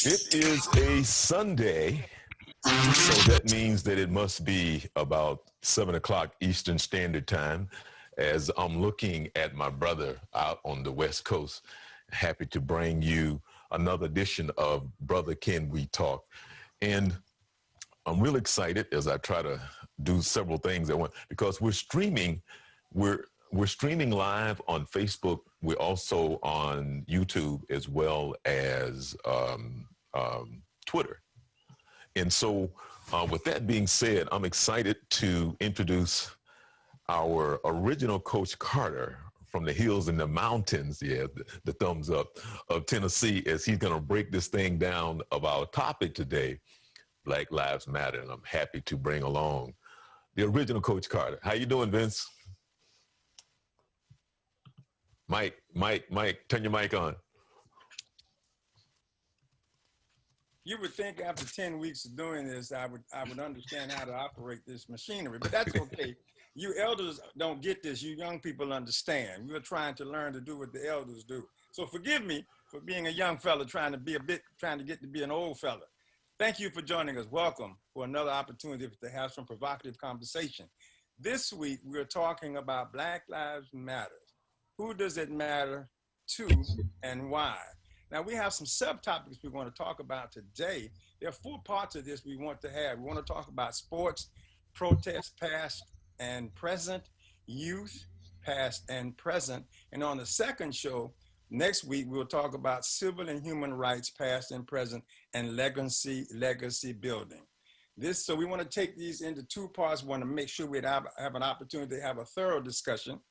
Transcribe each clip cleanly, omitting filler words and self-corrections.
It is a Sunday, so that means that it must be about 7 o'clock Eastern Standard Time as I'm looking at my brother out on the West Coast. Happy to bring you another edition of Brother Can We Talk. And I'm real excited as I try to do several things at once because we're streaming live on Facebook. We're also on YouTube as well as Twitter. And so with that being said, I'm excited to introduce our original Coach Carter from the hills and the mountains, the thumbs up, of Tennessee, as he's going to break this thing down of our topic today, Black Lives Matter. And I'm happy to bring along the original Coach Carter. How you doing, Vince? Mike, turn your mic on. You would think after 10 weeks of doing this, I would understand how to operate this machinery, but that's okay. You elders don't get this. You young people understand. We're trying to learn to do what the elders do. So forgive me for being a young fella trying to get to be an old fella. Thank you for joining us. Welcome for another opportunity to have some provocative conversation. This week, we're talking about Black Lives Matter. Who does it matter to and why? Now, we have some subtopics we want to talk about today. There are 4 parts of this we want to have. We want to talk about sports, protests, past and present, youth, past and present. And on the second show, next week, we'll talk about civil and human rights, past and present, and legacy building. So we want to take these into 2 parts. We want to make sure we have an opportunity to have a thorough discussion.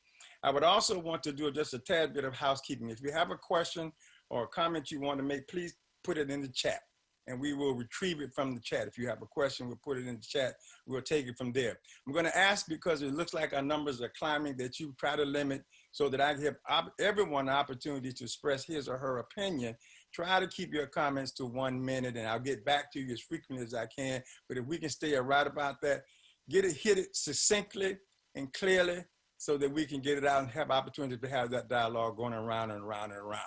I would also want to do just a tad bit of housekeeping. If you have a question or a comment you want to make, please put it in the chat and we will retrieve it from the chat. If you have a question, we'll put it in the chat. We'll take it from there. I'm going to ask, because it looks like our numbers are climbing, that you try to limit so that I give everyone an opportunity to express his or her opinion. Try to keep your comments to 1 minute and I'll get back to you as frequently as I can. But if we can stay right about that, hit it succinctly and clearly so that we can get it out and have opportunity to have that dialogue going around and around and around.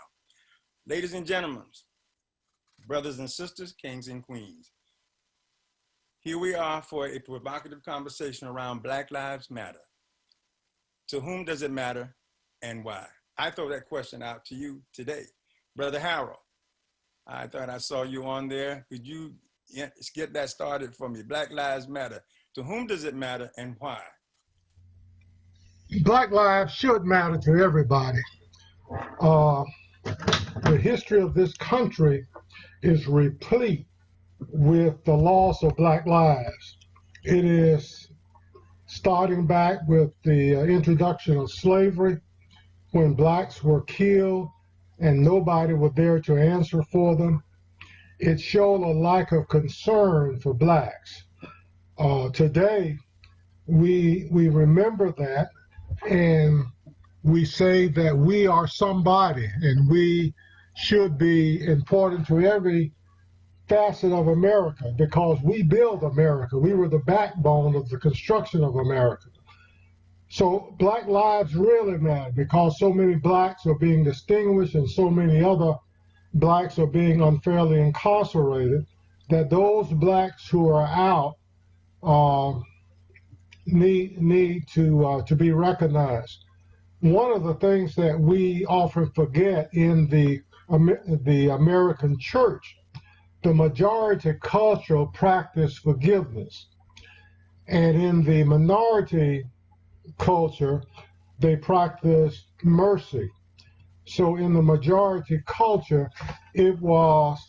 Ladies and gentlemen, brothers and sisters, kings and queens, here we are for a provocative conversation around Black Lives Matter. To whom does it matter and why? I throw that question out to you today. Brother Harold, I thought I saw you on there. Could you get that started for me? Black Lives Matter. To whom does it matter and why? Black lives should matter to everybody. The history of this country is replete with the loss of Black lives. It is starting back with the introduction of slavery, when Blacks were killed and nobody was there to answer for them. It showed a lack of concern for Blacks. Today, we remember that, and we say that we are somebody and we should be important to every facet of America because we build America. We were the backbone of the construction of America. So Black lives really matter because so many Blacks are being distinguished and so many other Blacks are being unfairly incarcerated, that those Blacks who are out need to be recognized. One of the things that we often forget in the American church, the majority culture practice forgiveness, and in the minority culture they practice mercy. So in the majority culture, it was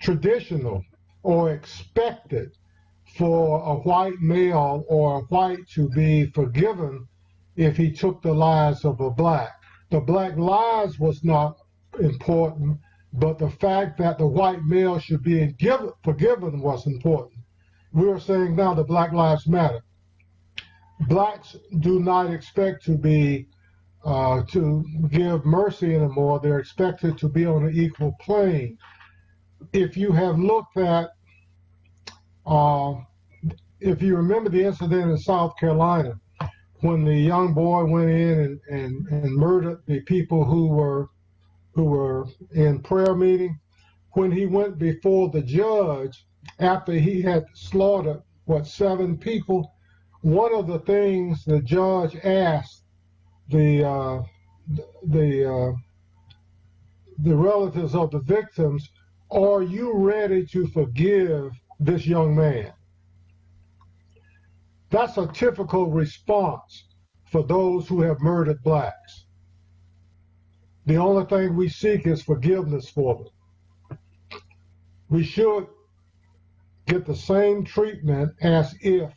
traditional or expected for a white male or a white to be forgiven if he took the lives of a Black. The Black lives was not important, but the fact that the white male should be forgiven was important. We're saying now that Black lives matter. Blacks do not expect to be to give mercy anymore. They're expected to be on an equal plane. If you have looked at, uh, if you remember the incident in South Carolina, when the young boy went in and murdered the people who were in prayer meeting, when he went before the judge after he had slaughtered, 7 people, one of the things the judge asked the the the relatives of the victims, are you ready to forgive this young man? That's a typical response for those who have murdered blacks. The only thing we seek is forgiveness for them. We should get the same treatment as if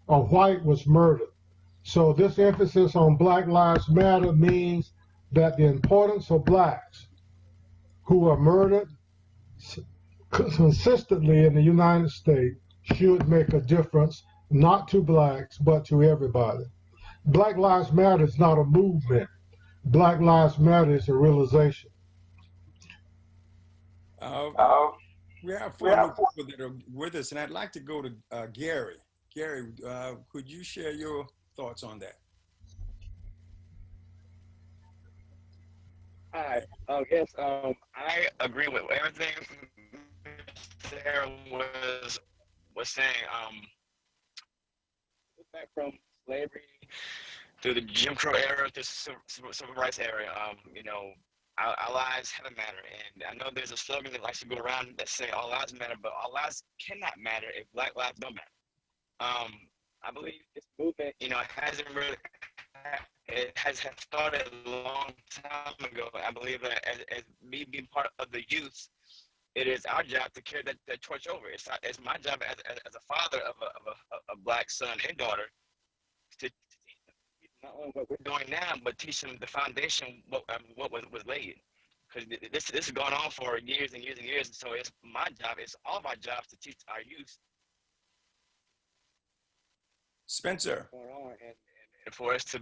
a white was murdered. So this emphasis on Black Lives Matter means that the importance of blacks who are murdered consistently in the United States should make a difference, not to blacks, but to everybody. Black Lives Matter is not a movement. Black Lives Matter is a realization. We have 4 new people that are with us, and I'd like to go to Gary. Gary, could you share your thoughts on that? Hi. Yes. I agree with everything Sarah was saying. Back from slavery to the Jim Crow era to civil rights era, you know, our lives have a matter, and I know there's a slogan that likes to go around that say all lives matter, but all lives cannot matter if Black lives don't matter. I believe this movement, you know, it has started a long time ago. I believe that as me being part of the youth, it is our job to carry that torch over. It's my job as a father of a black son and daughter to teach them not only what we're doing now, but teach them the foundation what was laid. Because this has gone on for years and years and years, and so it's my job. It's all of our jobs to teach our youth. Spencer. And for us to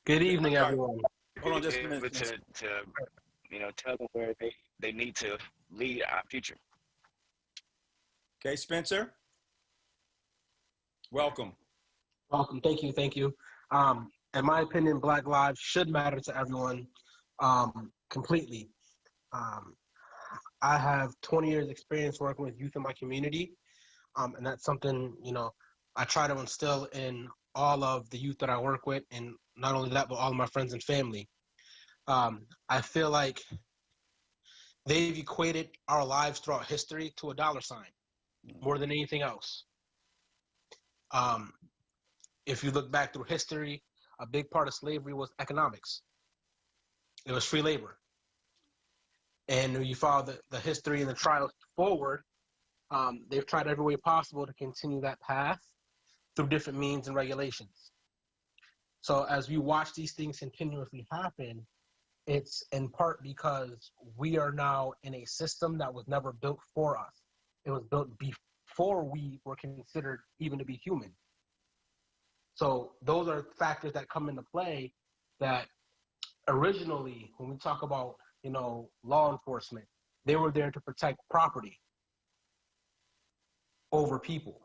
Good evening, everyone. Hold on just a minute. To you know, tell them where they need to lead our future. Okay, Spencer. Welcome. Welcome. Thank you. Thank you. In my opinion, Black lives should matter to everyone completely. I have 20 years experience working with youth in my community. And that's something, you know, I try to instill in all of the youth that I work with, and not only that, but all of my friends and family. I feel like they've equated our lives throughout history to a dollar sign more than anything else. If you look back through history, a big part of slavery was economics. It was free labor. And when you follow the history and the trials forward, they've tried every way possible to continue that path through different means and regulations. So as we watch these things continuously happen, it's in part because we are now in a system that was never built for us. It was built before we were considered even to be human. So those are factors that come into play that originally, when we talk about, you know, law enforcement, they were there to protect property over people.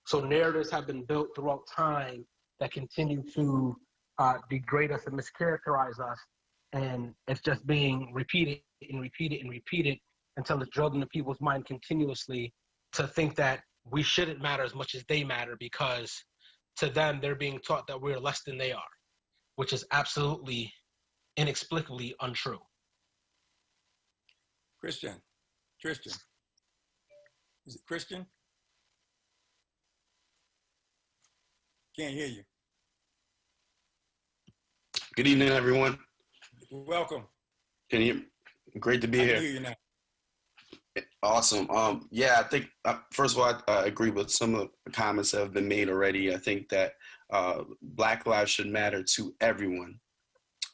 So narratives have been built throughout time that continue to degrade us and mischaracterize us, and it's just being repeated and repeated and repeated until it's drilled into people's mind continuously to think that we shouldn't matter as much as they matter, because to them they're being taught that we're less than they are, which is absolutely inexplicably untrue. Christian. Is it Christian? Can't hear you. Good evening, everyone. Welcome. Can you? Great to be I here. can hear you now. Awesome. Yeah, I think first of all, I agree with some of the comments that have been made already. I think that Black lives should matter to everyone,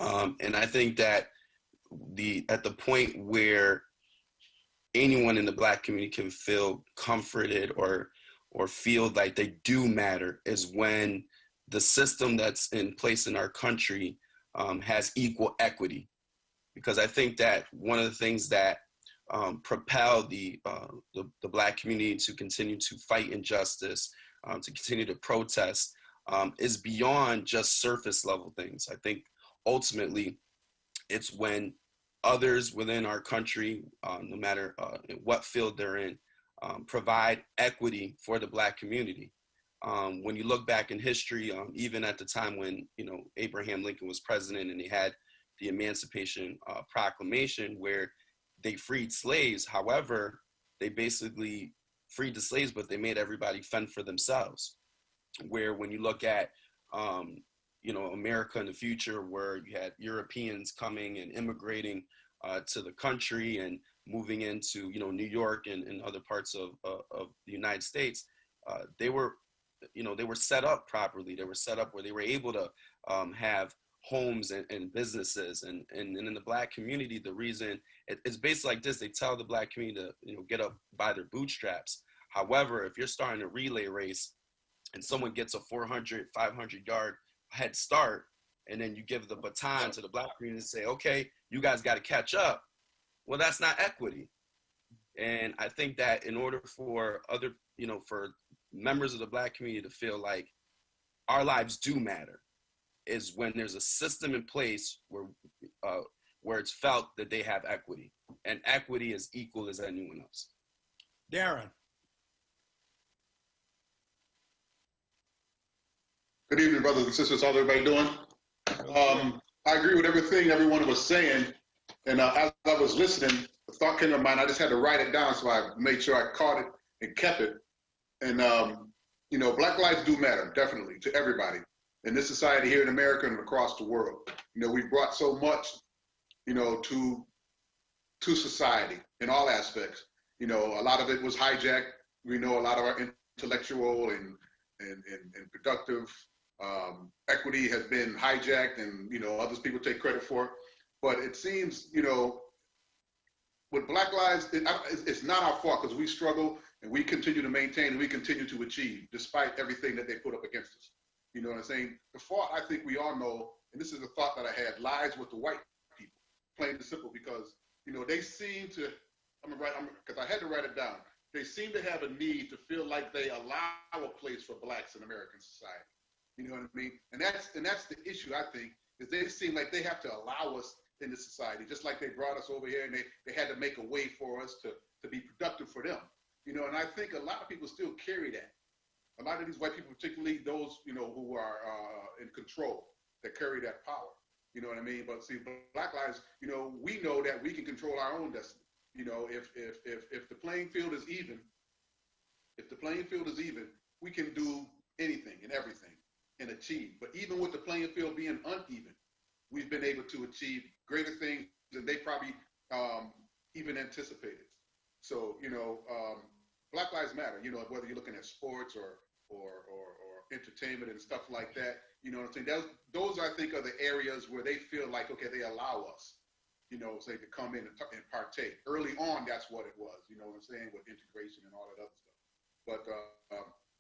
and I think that at the point where anyone in the Black community can feel comforted or feel like they do matter is when the system that's in place in our country has equal equity. Because I think that one of the things that propel the Black community to continue to fight injustice, to continue to protest, is beyond just surface level things. I think ultimately it's when others within our country, no matter in what field they're in, provide equity for the Black community. When you look back in history, even at the time when, you know, Abraham Lincoln was president and they had the Emancipation Proclamation where they freed slaves. However, they basically freed the slaves, but they made everybody fend for themselves. Where when you look at, you know, America in the future, where you had Europeans coming and immigrating to the country and moving into, you know, New York and other parts of the United States, they were, you know, they were set up properly. They were set up where they were able to have homes and businesses. And in the Black community, the reason it's basically like this: they tell the Black community to, you know, get up by their bootstraps. However, if you're starting a relay race and someone gets a 400, 500-yard head start, and then you give the baton to the Black community and say, okay, you guys got to catch up. Well, that's not equity. And I think that in order for other, you know, for members of the Black community to feel like our lives do matter, is when there's a system in place where it's felt that they have equity, and equity is equal as anyone else. Darren. Good evening, brothers and sisters. How's everybody doing? I agree with everything everyone was saying. And as I was listening, a thought came to mind. I just had to write it down, so I made sure I caught it and kept it. And, you know, Black lives do matter, definitely, to everybody in this society here in America and across the world. You know, we've brought so much, you know, to society in all aspects. You know, a lot of it was hijacked. We know a lot of our intellectual and productive equity has been hijacked, and, you know, others people take credit for it. But it seems, you know, with Black lives, it's not our fault, because we struggle and we continue to maintain and we continue to achieve despite everything that they put up against us. You know what I'm saying? The fault, I think we all know, and this is a thought that I had, lies with the white people, plain and simple, because, you know, they seem to, because I had to write it down, they seem to have a need to feel like they allow a place for Blacks in American society. You know what I mean? And that's the issue, I think, is they seem like they have to allow us in this society, just like they brought us over here and they had to make a way for us to be productive for them. You know, and I think a lot of people still carry that. A lot of these white people, particularly those, you know, who are in control, that carry that power. You know what I mean? But see, Black lives, you know, we know that we can control our own destiny. You know, if the playing field is even, we can do anything and everything and achieve. But even with the playing field being uneven, we've been able to achieve greater things than they probably even anticipated. So, you know, Black lives matter, you know, whether you're looking at sports or entertainment and stuff like that. You know what I'm saying? Those I think are the areas where they feel like, okay, they allow us, you know, say, to come in and partake. Early on, that's what it was, you know what I'm saying, with integration and all that other stuff.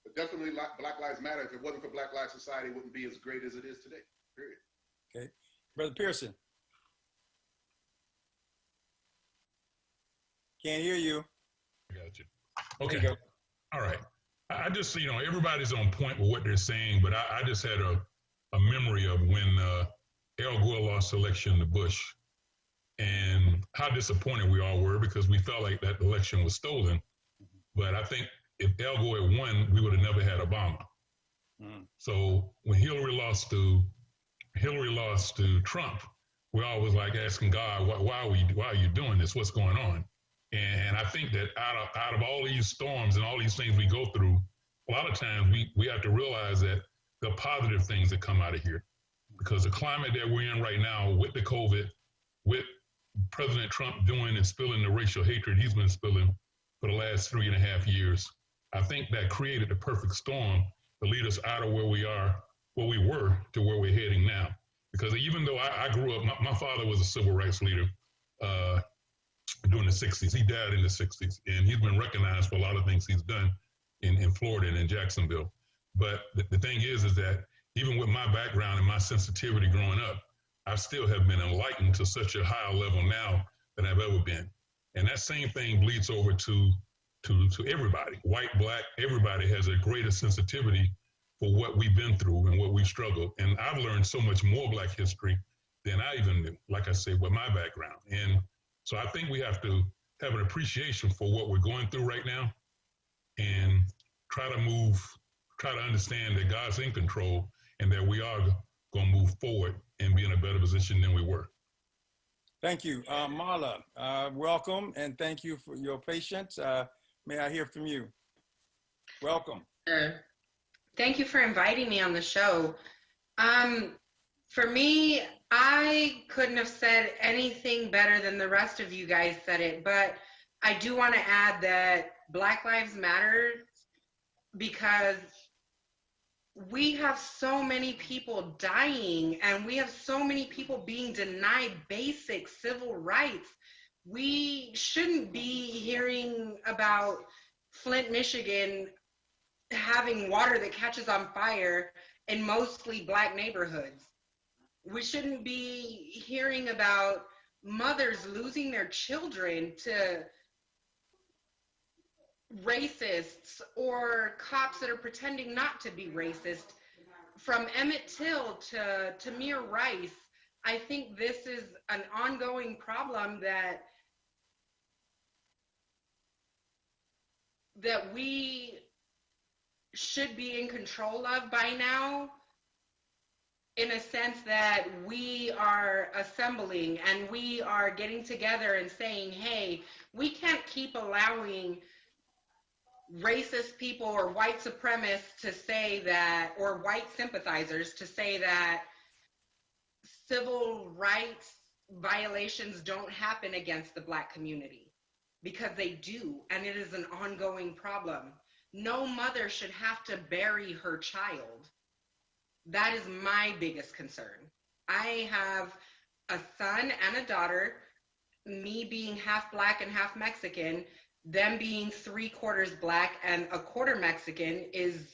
But definitely Black Lives Matter. If it wasn't for Black Lives Society, it wouldn't be as great as it is today, period. Okay. Brother Pearson. Can't hear you. Gotcha. Okay. All right. I just, you know, everybody's on point with what they're saying, but I just had a memory of when Al Gore lost the election to Bush, and how disappointed we all were, because we felt like that election was stolen. But I think if Al Gore had won, we would have never had Obama. So when Hillary lost to Trump, we always like asking God, why are you doing this? What's going on? And I think that out of all these storms and all these things we go through, a lot of times we have to realize that the positive things that come out of here, because the climate that we're in right now with the COVID, with President Trump doing and spilling the racial hatred he's been spilling for the last 3.5 years, I think that created the perfect storm to lead us out of where we were to where we're heading now. Because even though I grew up, my father was a civil rights leader during the 60s. He died in the 60s, and he's been recognized for a lot of things he's done in Florida and in Jacksonville. But the thing is that even with my background and my sensitivity growing up, I still have been enlightened to such a higher level now than I've ever been. And that same thing bleeds over to everybody, white, black, everybody has a greater sensitivity for what we've been through and what we've struggled. And I've learned so much more Black history than I even knew, like I said, with my background. And so I think we have to have an appreciation for what we're going through right now and try to understand that God's in control and that we are going to move forward and be in a better position than we were. Thank you. Marla, welcome, and thank you for your patience. May I hear from you? Welcome. Thank you for inviting me on the show. For me, I couldn't have said anything better than the rest of you guys said it, but I do want to add that Black Lives Matter, because we have so many people dying and we have so many people being denied basic civil rights. We shouldn't be hearing about Flint, Michigan having water that catches on fire in mostly Black neighborhoods. We shouldn't be hearing about mothers losing their children to racists or cops that are pretending not to be racist. From Emmett Till to Tamir Rice, I think this is an ongoing problem that we should be in control of by now, in a sense that we are assembling and we are getting together and saying, hey, we can't keep allowing racist people or white supremacists to say that, or white sympathizers to say that civil rights violations don't happen against the Black community, because they do, and it is an ongoing problem. No mother should have to bury her child. That is my biggest concern. I have a son and a daughter, me being half Black and half Mexican, them being 3/4 Black and 1/4 Mexican is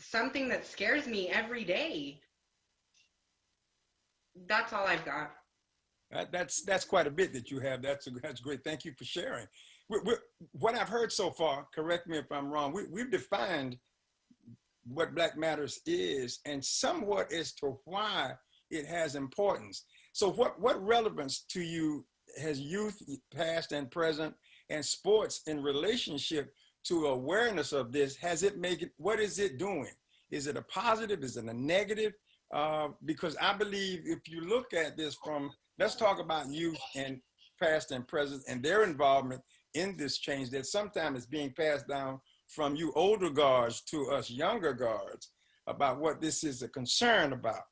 something that scares me every day. That's all I've got. That's quite a bit that you have. That's great. Thank you for sharing. What I've heard so far, correct me if I'm wrong, we've defined what Black Matters is and somewhat as to why it has importance. So what relevance to you has youth, past and present, and sports in relationship to awareness of this? Has it made it, what is it doing? Is it a positive? Is it a negative? Because I believe if you look at this from, let's talk about youth and past and present and their involvement in this change that sometimes is being passed down from you older guards to us younger guards about what this is a concern about.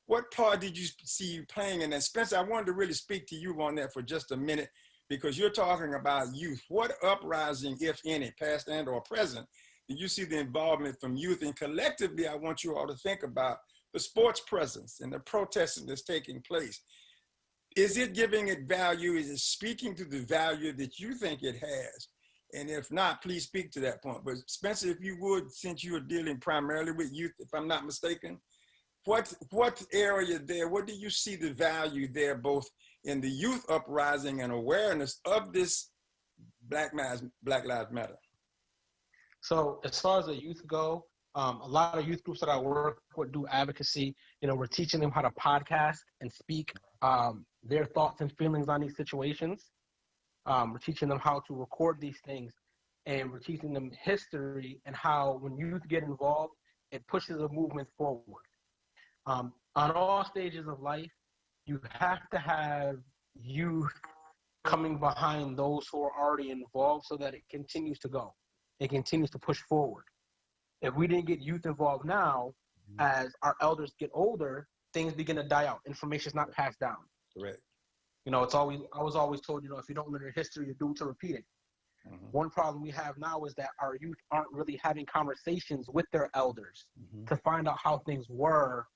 What part did you see you playing in that? Spencer, I wanted to really speak to you on that for just a minute, because you're talking about youth. What uprising, if any, past and or present, did you see the involvement from youth? And collectively, I want you all to think about the sports presence and the protesting that's taking place. Is it giving it value? Is it speaking to the value that you think it has? And if not, please speak to that point. But Spencer, if you would, since you are dealing primarily with youth, if I'm not mistaken, what area there, what do you see the value there, both in the youth uprising and awareness of this Black Lives Matter? So as far as the youth go, a lot of youth groups that I work with do advocacy. You know, we're teaching them how to podcast and speak their thoughts and feelings on these situations. We're teaching them how to record these things, and we're teaching them history and how when youth get involved, it pushes a movement forward. On all stages of life, you have to have youth coming behind those who are already involved so that it continues to go. It continues to push forward. If we didn't get youth involved now, as our elders get older, things begin to die out. Information is not passed down. Correct. You know, I was always told, you know, if you don't learn your history, you're doomed to repeat it. Mm-hmm. One problem we have now is that our youth aren't really having conversations with their elders to find out how things were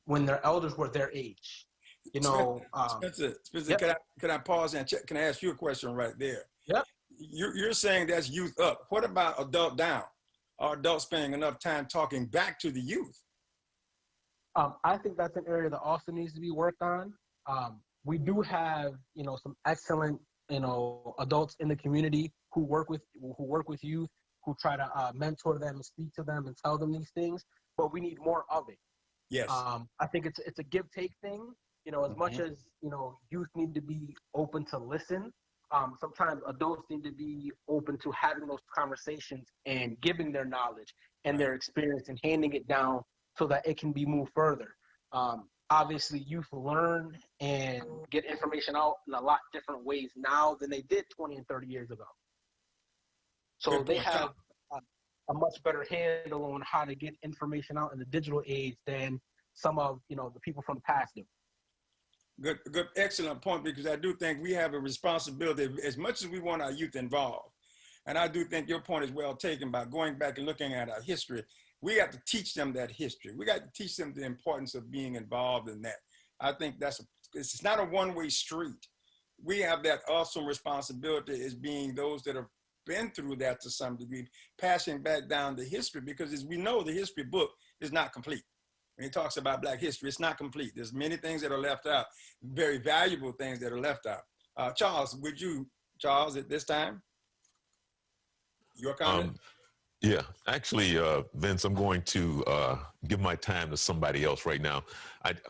when their elders were their age. You know, Spencer, yep. can I pause and check? Can I ask you a question right there? Yep. You're saying that's youth up. What about adult down? Are adults spending enough time talking back to the youth? I think that's an area that also needs to be worked on. We do have, some excellent, adults in the community who work with youth, who try to mentor them and speak to them and tell them these things. But we need more of it. Yes. I think it's a give take thing. As much as youth need to be open to listen. Sometimes adults need to be open to having those conversations and giving their knowledge and their experience and handing it down so that it can be moved further. Obviously, youth learn and get information out in a lot different ways now than they did 20 and 30 years ago. So they have a much better handle on how to get information out in the digital age than some of the people from the past do. Good, excellent point, because I do think we have a responsibility as much as we want our youth involved. And I do think your point is well taken by going back and looking at our history. We got to teach them that history. We got to teach them the importance of being involved in that. I think it's not a one-way street. We have that awesome responsibility as being those that have been through that to some degree, passing back down the history, because as we know, the history book is not complete. When it talks about Black history, it's not complete. There's many things that are left out, very valuable things that are left out. Charles, at this time? Your comment? Yeah, actually, Vince, I'm going to give my time to somebody else right now,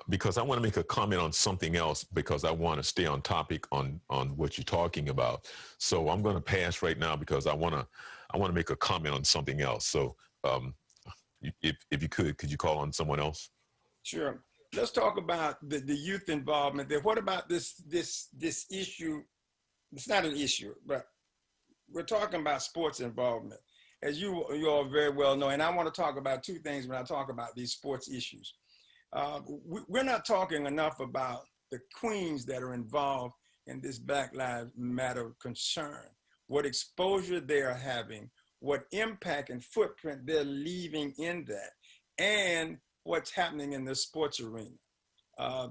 because I want to make a comment on something else, because I want to stay on topic on what you're talking about. So I'm going to pass right now because I want to make a comment on something else. So if you could you call on someone else? Sure. Let's talk about the youth involvement there. What about this issue? It's not an issue, but we're talking about sports involvement. As you all very well know, and I want to talk about two things when I talk about these sports issues. We're not talking enough about the queens that are involved in this Black Lives Matter concern, what exposure they are having, what impact and footprint they're leaving in that, and what's happening in the sports arena.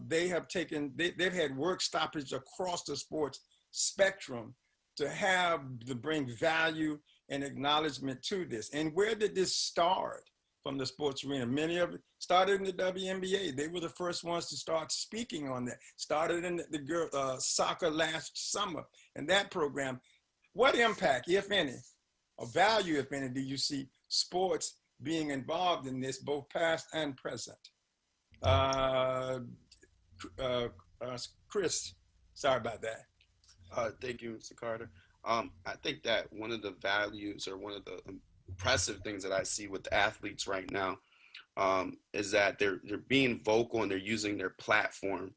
They've had work stoppage across the sports spectrum to bring value and acknowledgement to this. And where did this start from the sports arena? Many of it started in the WNBA. They were the first ones to start speaking on that. Started in the girl soccer last summer, and that program. What impact, if any, or value, if any, do you see sports being involved in this, both past and present? Chris, sorry about that. Thank you, Mr. Carter. I think that one of the values, or one of the impressive things that I see with the athletes right now, is that they're being vocal and they're using their platform,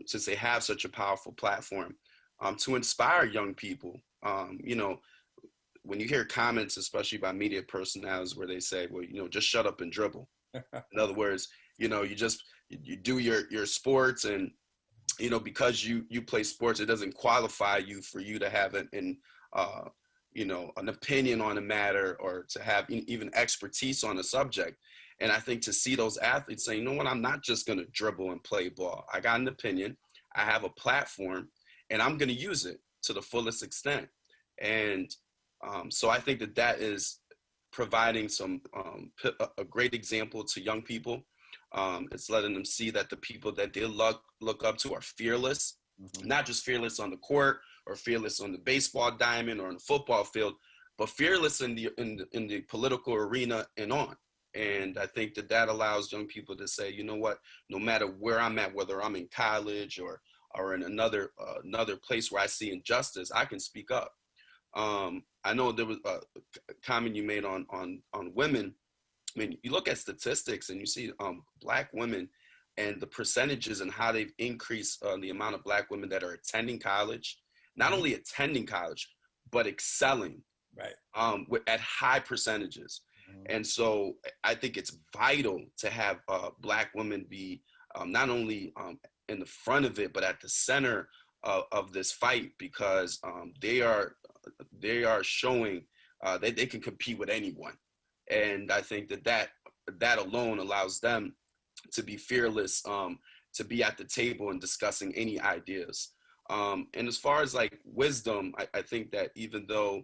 since they have such a powerful platform, to inspire young people. When you hear comments, especially by media personnel, where they say, well, just shut up and dribble. In other words, you do your sports, and because you play sports, it doesn't qualify you for you to have an opinion on a matter, or to have even expertise on a subject. And I think to see those athletes say, you know what, I'm not just going to dribble and play ball. I got an opinion, I have a platform, and I'm going to use it to the fullest extent. And so I think that is providing a great example to young people. It's letting them see that the people that they look up to are fearless, not just fearless on the court, or fearless on the baseball diamond or on the football field, but fearless in the political arena and on. And I think that allows young people to say, you know what, no matter where I'm at, whether I'm in college or in another place where I see injustice, I can speak up. I know there was a comment you made on women. I mean, you look at statistics and you see Black women and the percentages and how they've increased the amount of Black women that are attending college, not only attending college, but excelling, right, at high percentages. And so I think it's vital to have Black women be not only in the front of it, but at the center of this fight, because they are showing that they can compete with anyone. And I think that alone allows them to be fearless, to be at the table and discussing any ideas. And as far as like wisdom, I think that even though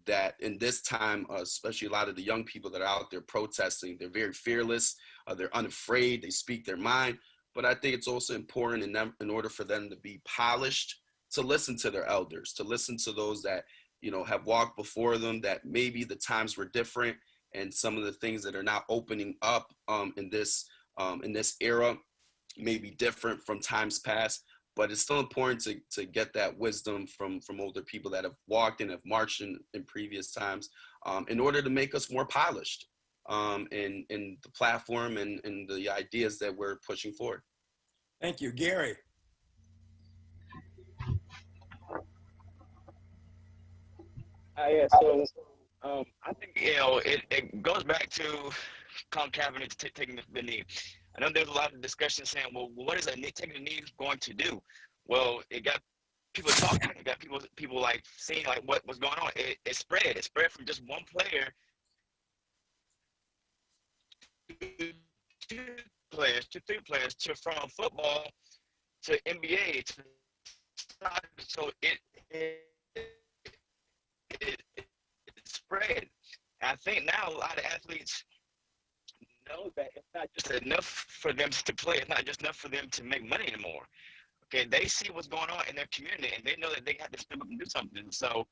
that in this time, especially a lot of the young people that are out there protesting, they're very fearless, they're unafraid, they speak their mind. But I think it's also important in order for them to be polished, to listen to their elders, to listen to those that, you know, have walked before them, that maybe the times were different and some of the things that are now opening up in this era may be different from times past. But it's still important to get that wisdom from older people that have walked and have marched in previous times, in order to make us more polished in the platform and the ideas that we're pushing forward. Thank you. Gary. Yeah, so I think, you know, it goes back to Colin Kaepernick taking the knee. I know there's a lot of discussion saying, well, what is taking the knee going to do? Well, it got people talking. It got people like seeing like what was going on. It spread. It spread from just one player to three players, to from football to NBA to soccer. So it spread. And I think now a lot of athletes know that it's not just enough for them to play. It's not just enough for them to make money anymore. Okay, they see what's going on in their community, and they know that they have to step up and do something. So,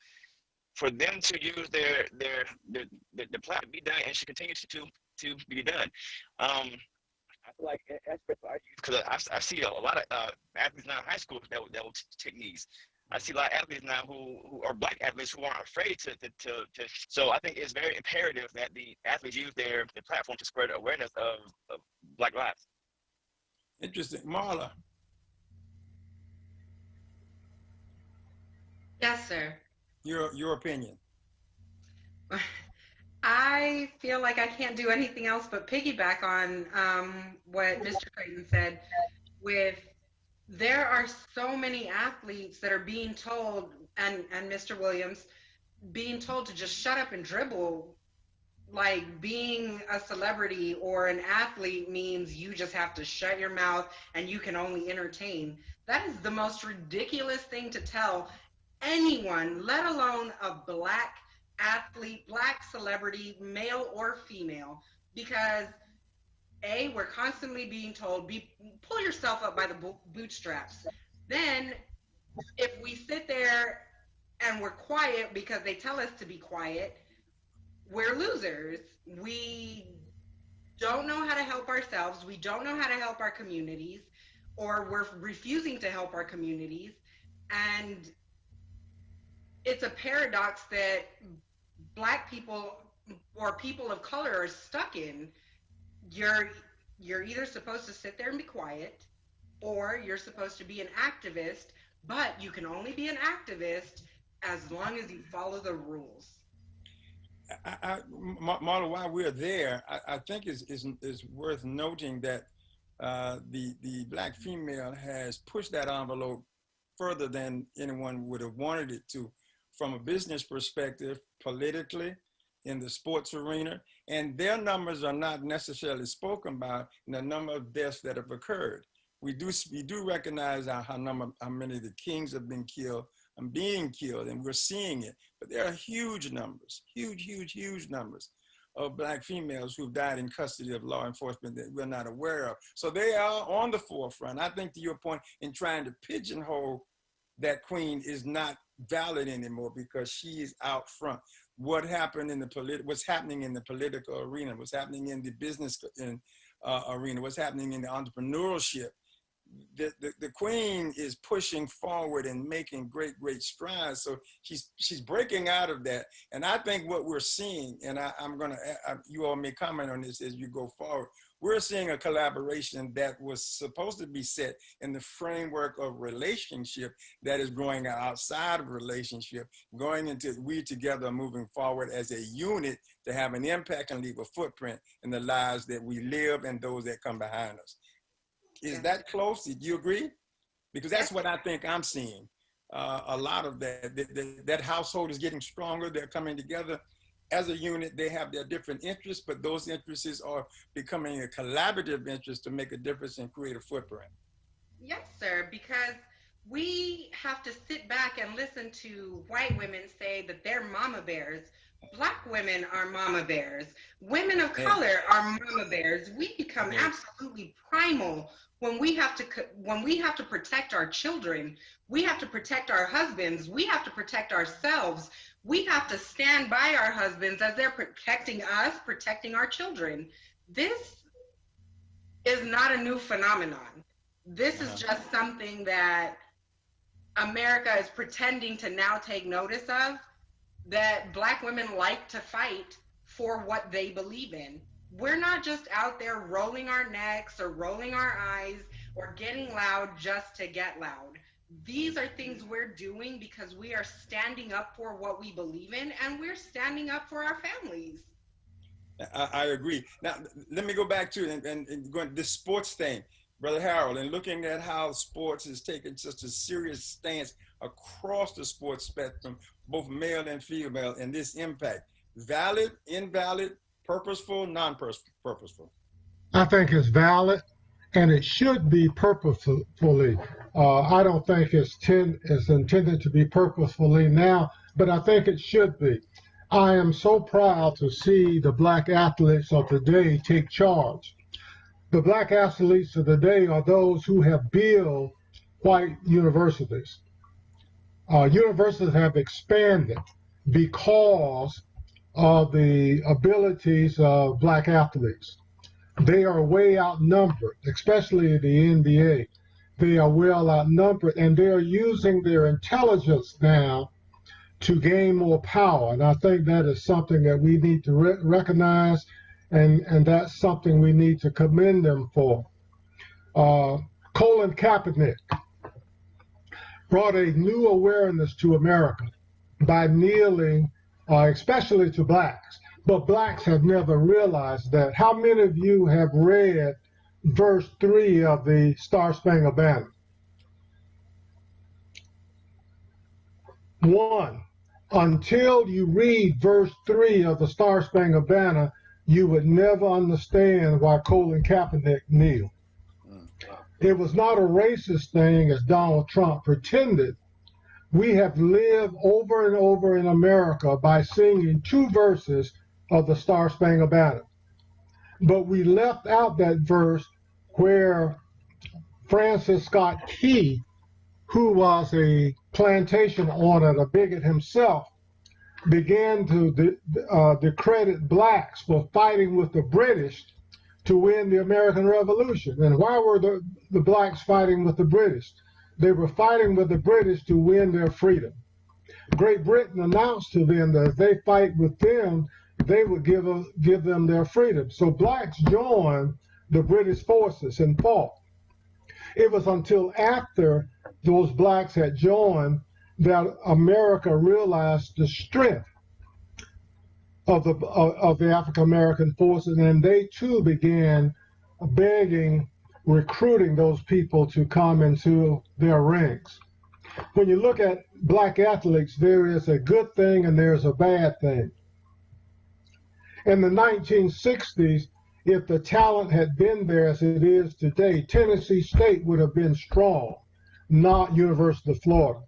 for them to use their platform to be done and should continue to be done. I feel like that's because I see a lot of athletes now in high school that will take knees. I see a lot of athletes now who are black athletes who aren't afraid to. So I think it's very imperative that the athletes use their platform to spread awareness of Black lives. Interesting. Marla. Yes, sir. Your opinion. I feel like I can't do anything else but piggyback on what Mr. Creighton said. There are so many athletes that are being told, and Mr. Williams, being told to just shut up and dribble, like being a celebrity or an athlete means you just have to shut your mouth and you can only entertain. That is the most ridiculous thing to tell anyone, let alone a black athlete, black celebrity, male or female, because we're constantly being told, pull yourself up by the bootstraps. Then if we sit there and we're quiet because they tell us to be quiet, we're losers. We don't know how to help ourselves. We don't know how to help our communities, or we're refusing to help our communities. And it's a paradox that black people or people of color are stuck in. You're either supposed to sit there and be quiet, or you're supposed to be an activist, but you can only be an activist as long as you follow the rules. Marla, while we're there, I think it's worth noting that the black female has pushed that envelope further than anyone would have wanted it to, from a business perspective, politically, in the sports arena, and their numbers are not necessarily spoken about in the number of deaths that have occurred. We do recognize how many of the kings have been killed and being killed, and we're seeing it. But there are huge numbers, huge numbers of black females who've died in custody of law enforcement that we're not aware of. So they are on the forefront. I think to your point, in trying to pigeonhole that queen is not valid anymore because she is out front. What happened in what's happening in the political arena, what's happening in the business arena, what's happening in the entrepreneurship. The queen is pushing forward and making great strides. So she's breaking out of that. And I think what we're seeing, and you all may comment on this as you go forward, we're seeing a collaboration that was supposed to be set in the framework of relationship that is growing outside of relationship, going into we together moving forward as a unit to have an impact and leave a footprint in the lives that we live and those that come behind us. Is that close? Do you agree? Because that's what I think I'm seeing. A lot of that household is getting stronger. They're coming together as a unit. They have their different interests, but those interests are becoming a collaborative interest to make a difference and create a footprint. Yes, sir, because we have to sit back and listen to white women say that they're mama bears. Black women are mama bears. Women of color are mama bears. We become absolutely primal when we have to protect our children. We have to protect our husbands. We have to protect ourselves. We have to stand by our husbands as they're protecting us, protecting our children. This is not a new phenomenon. This is just something that America is pretending to now take notice of, that Black women like to fight for what they believe in. We're not just out there rolling our necks or rolling our eyes or getting loud just to get loud. These are things we're doing because we are standing up for what we believe in, and we're standing up for our families. I agree. Now, let me go back to it and go into this sports thing, Brother Harold, and looking at how sports is taking such a serious stance across the sports spectrum, both male and female, and this impact. Valid, invalid, purposeful, non-purposeful? I think it's valid, and it should be purposefully. I don't think it's intended to be purposefully now, but I think it should be. I am so proud to see the Black athletes of today take charge. The Black athletes of today are those who have built white universities. Universities have expanded because of the abilities of Black athletes. They are way outnumbered, especially the NBA. They are well outnumbered, and they are using their intelligence now to gain more power. And I think that is something that we need to recognize, and that's something we need to commend them for. Colin Kaepernick brought a new awareness to America by kneeling, especially to Blacks. But Blacks have never realized that. How many of you have read verse 3 of the Star Spangled Banner? 1. Until you read verse 3 of the Star Spangled Banner, you would never understand why Colin Kaepernick kneeled. It was not a racist thing, as Donald Trump pretended. We have lived over and over in America by singing 2 verses of the Star Spangled Banner. But we left out that verse where Francis Scott Key, who was a plantation owner, a bigot himself, began to discredit Blacks for fighting with the British to win the American Revolution. And why were the Blacks fighting with the British? They were fighting with the British to win their freedom. Great Britain announced to them that if they fight with them, they would give them their freedom. So Blacks joined the British forces and fought. It was until after those Blacks had joined that America realized the strength of the African American forces, and they too began begging, recruiting those people to come into their ranks. When you look at Black athletes, there is a good thing and there's a bad thing. In the 1960s, if the talent had been there as it is today, Tennessee State would have been strong, not University of Florida.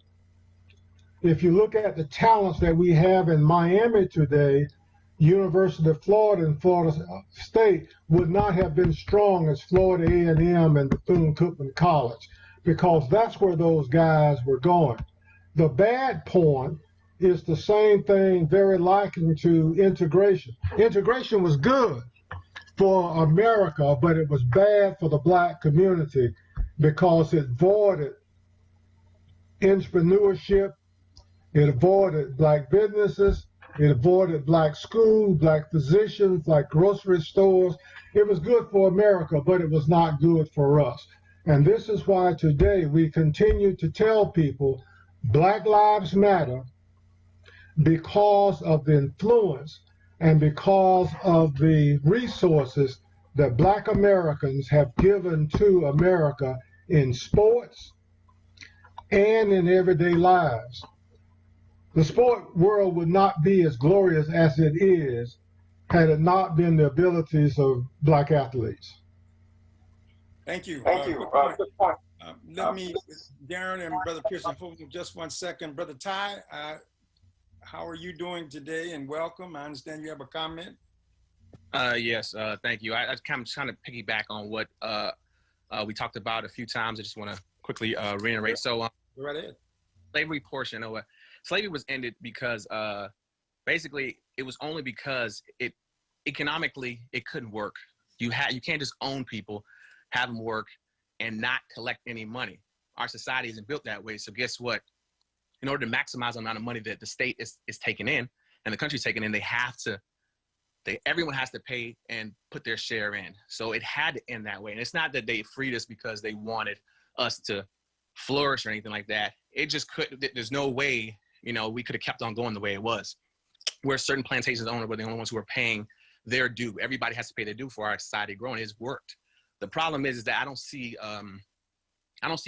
If you look at the talents that we have in Miami today, University of Florida and Florida State would not have been strong as Florida A&M and Bethune-Cookman College, because that's where those guys were going. The bad point is the same thing, very likened to integration. Integration was good for America, but it was bad for the Black community because it voided entrepreneurship, it avoided Black businesses, it avoided Black schools, Black physicians, Black grocery stores. It was good for America, but it was not good for us. And this is why today we continue to tell people Black Lives Matter, because of the influence and because of the resources that Black Americans have given to America in sports and in everyday lives. The sport world would not be as glorious as it is had it not been the abilities of Black athletes. Thank you. Thank you. Good point. Let me Darren and Brother Pearson, hold on just 1 second. Brother Ty, how are you doing today? And welcome. I understand you have a comment. Yes, thank you. I kind of trying to piggyback on what we talked about a few times. I just want to quickly reiterate. So, Go right ahead. slavery portion, slavery was ended because basically it was only because economically it couldn't work. You can't just own people, have them work, and not collect any money. Our society isn't built that way. So guess what? In order to maximize the amount of money that the state is taking in and the country's taking in, everyone has to pay and put their share in. So it had to end that way. And it's not that they freed us because they wanted us to flourish or anything like that. It just couldn't. There's no way, we could have kept on going the way it was, where certain plantations owners were the only ones who were paying their due. Everybody has to pay their due for our society growing. It's worked. The problem is that I don't see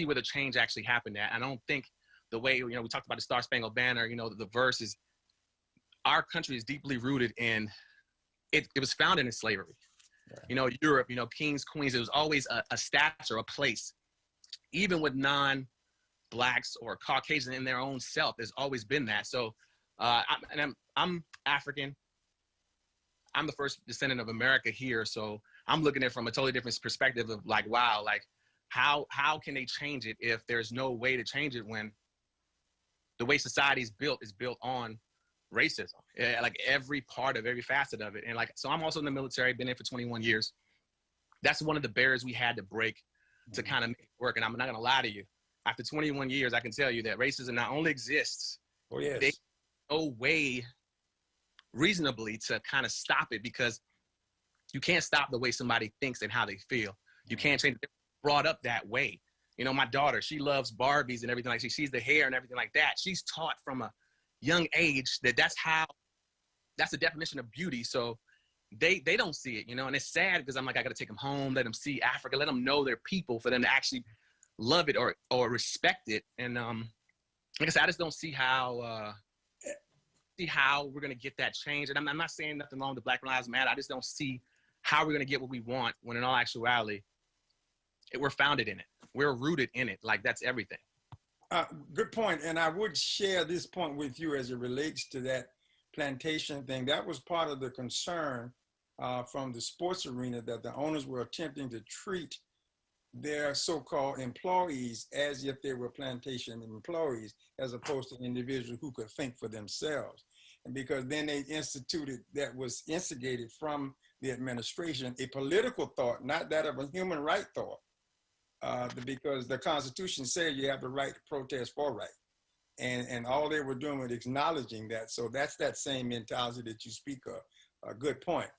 where the change actually happened at. I don't think the way, we talked about the Star Spangled Banner, the verse is, our country is deeply rooted in, it was founded in slavery. Right. Europe, kings, queens, it was always a stature, a place. Even with non-blacks or Caucasian in their own self, there's always been that. So I'm African. I'm the first descendant of America here. So I'm looking at it from a totally different perspective of like, wow, like how can they change it if there's no way to change it when the way society is built on racism, like every part of every facet of it. And like, so I'm also in the military, been in for 21 years. That's one of the barriers we had to break to kind of make it work. And I'm not gonna lie to you, after 21 years, I can tell you that racism not only exists, there's no way reasonably to kind of stop it, because you can't stop the way somebody thinks and how they feel. You can't change it. Brought up that way. My daughter, she loves Barbies and everything, like she sees the hair and everything like that. She's taught from a young age that's the definition of beauty. So they don't see it, and it's sad because I'm like, I got to take them home, let them see Africa, let them know they're people, for them to actually love it or respect it. And like I said, I just don't see how we're going to get that change. And I'm not saying nothing wrong with Black Lives Matter. I just don't see how we're going to get what we want when in all actuality, we're founded in it. We're rooted in it. Like, that's everything. Good point. And I would share this point with you as it relates to that plantation thing. That was part of the concern from the sports arena, that the owners were attempting to treat their so-called employees as if they were plantation employees, as opposed to individuals who could think for themselves. And because then they instituted, that was instigated from the administration, a political thought, not that of a human right thought. Because the Constitution says you have the right to protest for right. And all they were doing was acknowledging that. So that's that same mentality that you speak of. A good point.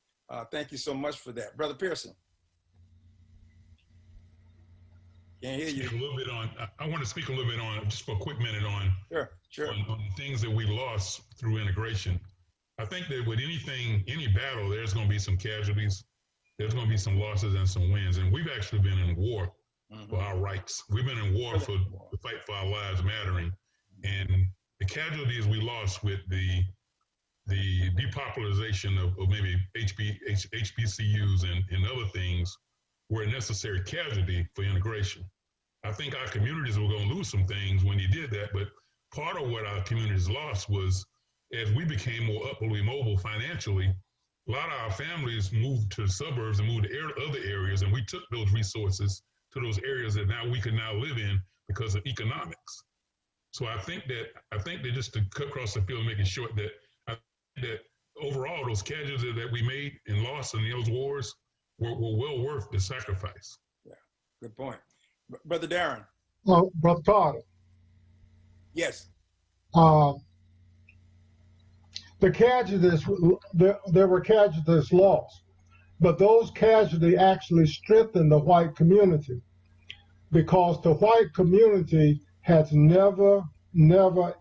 Thank you so much for that. Brother Pearson. Can't hear you. I want to speak a little bit on, just for a quick minute on, sure. on things that we lost through integration. I think that with any battle, there's going to be some casualties. There's going to be some losses and some wins. And we've actually been in war for our rights. We've been in war for the fight for our lives mattering. And the casualties we lost with the depopularization of maybe HBCUs and other things were a necessary casualty for integration. I think our communities were going to lose some things when you did that, but part of what our communities lost was, as we became more upwardly mobile financially, a lot of our families moved to the suburbs and moved to other areas, and we took those resources to those areas that we can now live in because of economics. So I think that just to cut across the field and make it short, that overall those casualties that we made and lost in those wars were well worth the sacrifice. Yeah, good point. Brother Darren. Well, Brother Carter. Yes. The casualties, there were casualties lost, but those casualties actually strengthened the white community, because the white community has never,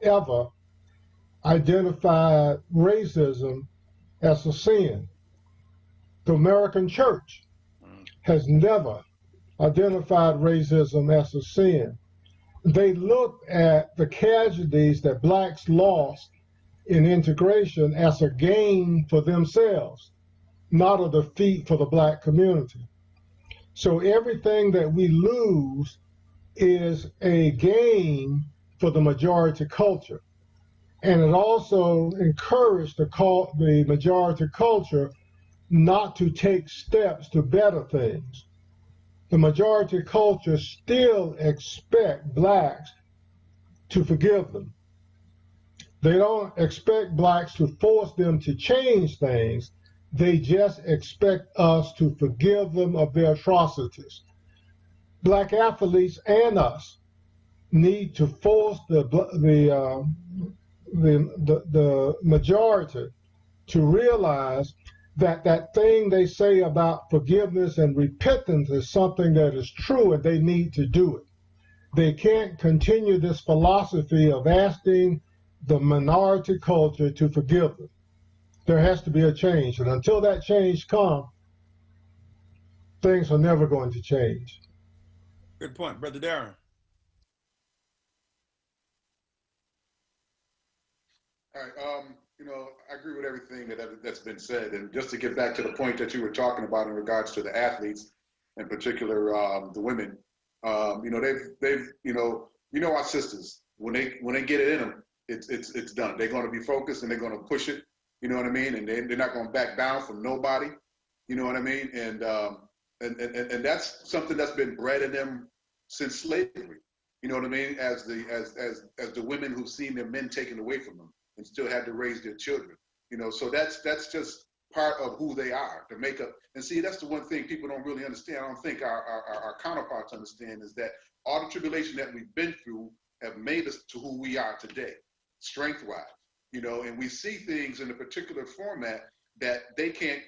ever identified racism as a sin. The American church has never identified racism as a sin. They looked at the casualties that blacks lost in integration as a gain for themselves, not a defeat for the black community. So everything that we lose is a gain for the majority culture. And it also encouraged the majority culture not to take steps to better things. The majority culture still expect blacks to forgive them. They don't expect blacks to force them to change things. They just expect us to forgive them of their atrocities. Black athletes and us need to force the majority to realize that that thing they say about forgiveness and repentance is something that is true, and they need to do it. They can't continue this philosophy of asking the minority culture to forgive them. There has to be a change, and until that change comes, things are never going to change. Good point, Brother Darren. All right, you know, I agree with everything that's been said, and just to get back to the point that you were talking about in regards to the athletes, in particular the women, you know, they've you know our sisters, when they get it in them, it's done. They're going to be focused and they're going to push it. You know what I mean? And they're not going to back down from nobody. You know what I mean? And that's something that's been bred in them since slavery. You know what I mean? As the women who've seen their men taken away from them and still had to raise their children. You know, so that's just part of who they are, the makeup. And see, that's the one thing people don't really understand. I don't think our counterparts understand, is that all the tribulation that we've been through have made us to who we are today, strength-wise. You know, and we see things in a particular format that they can't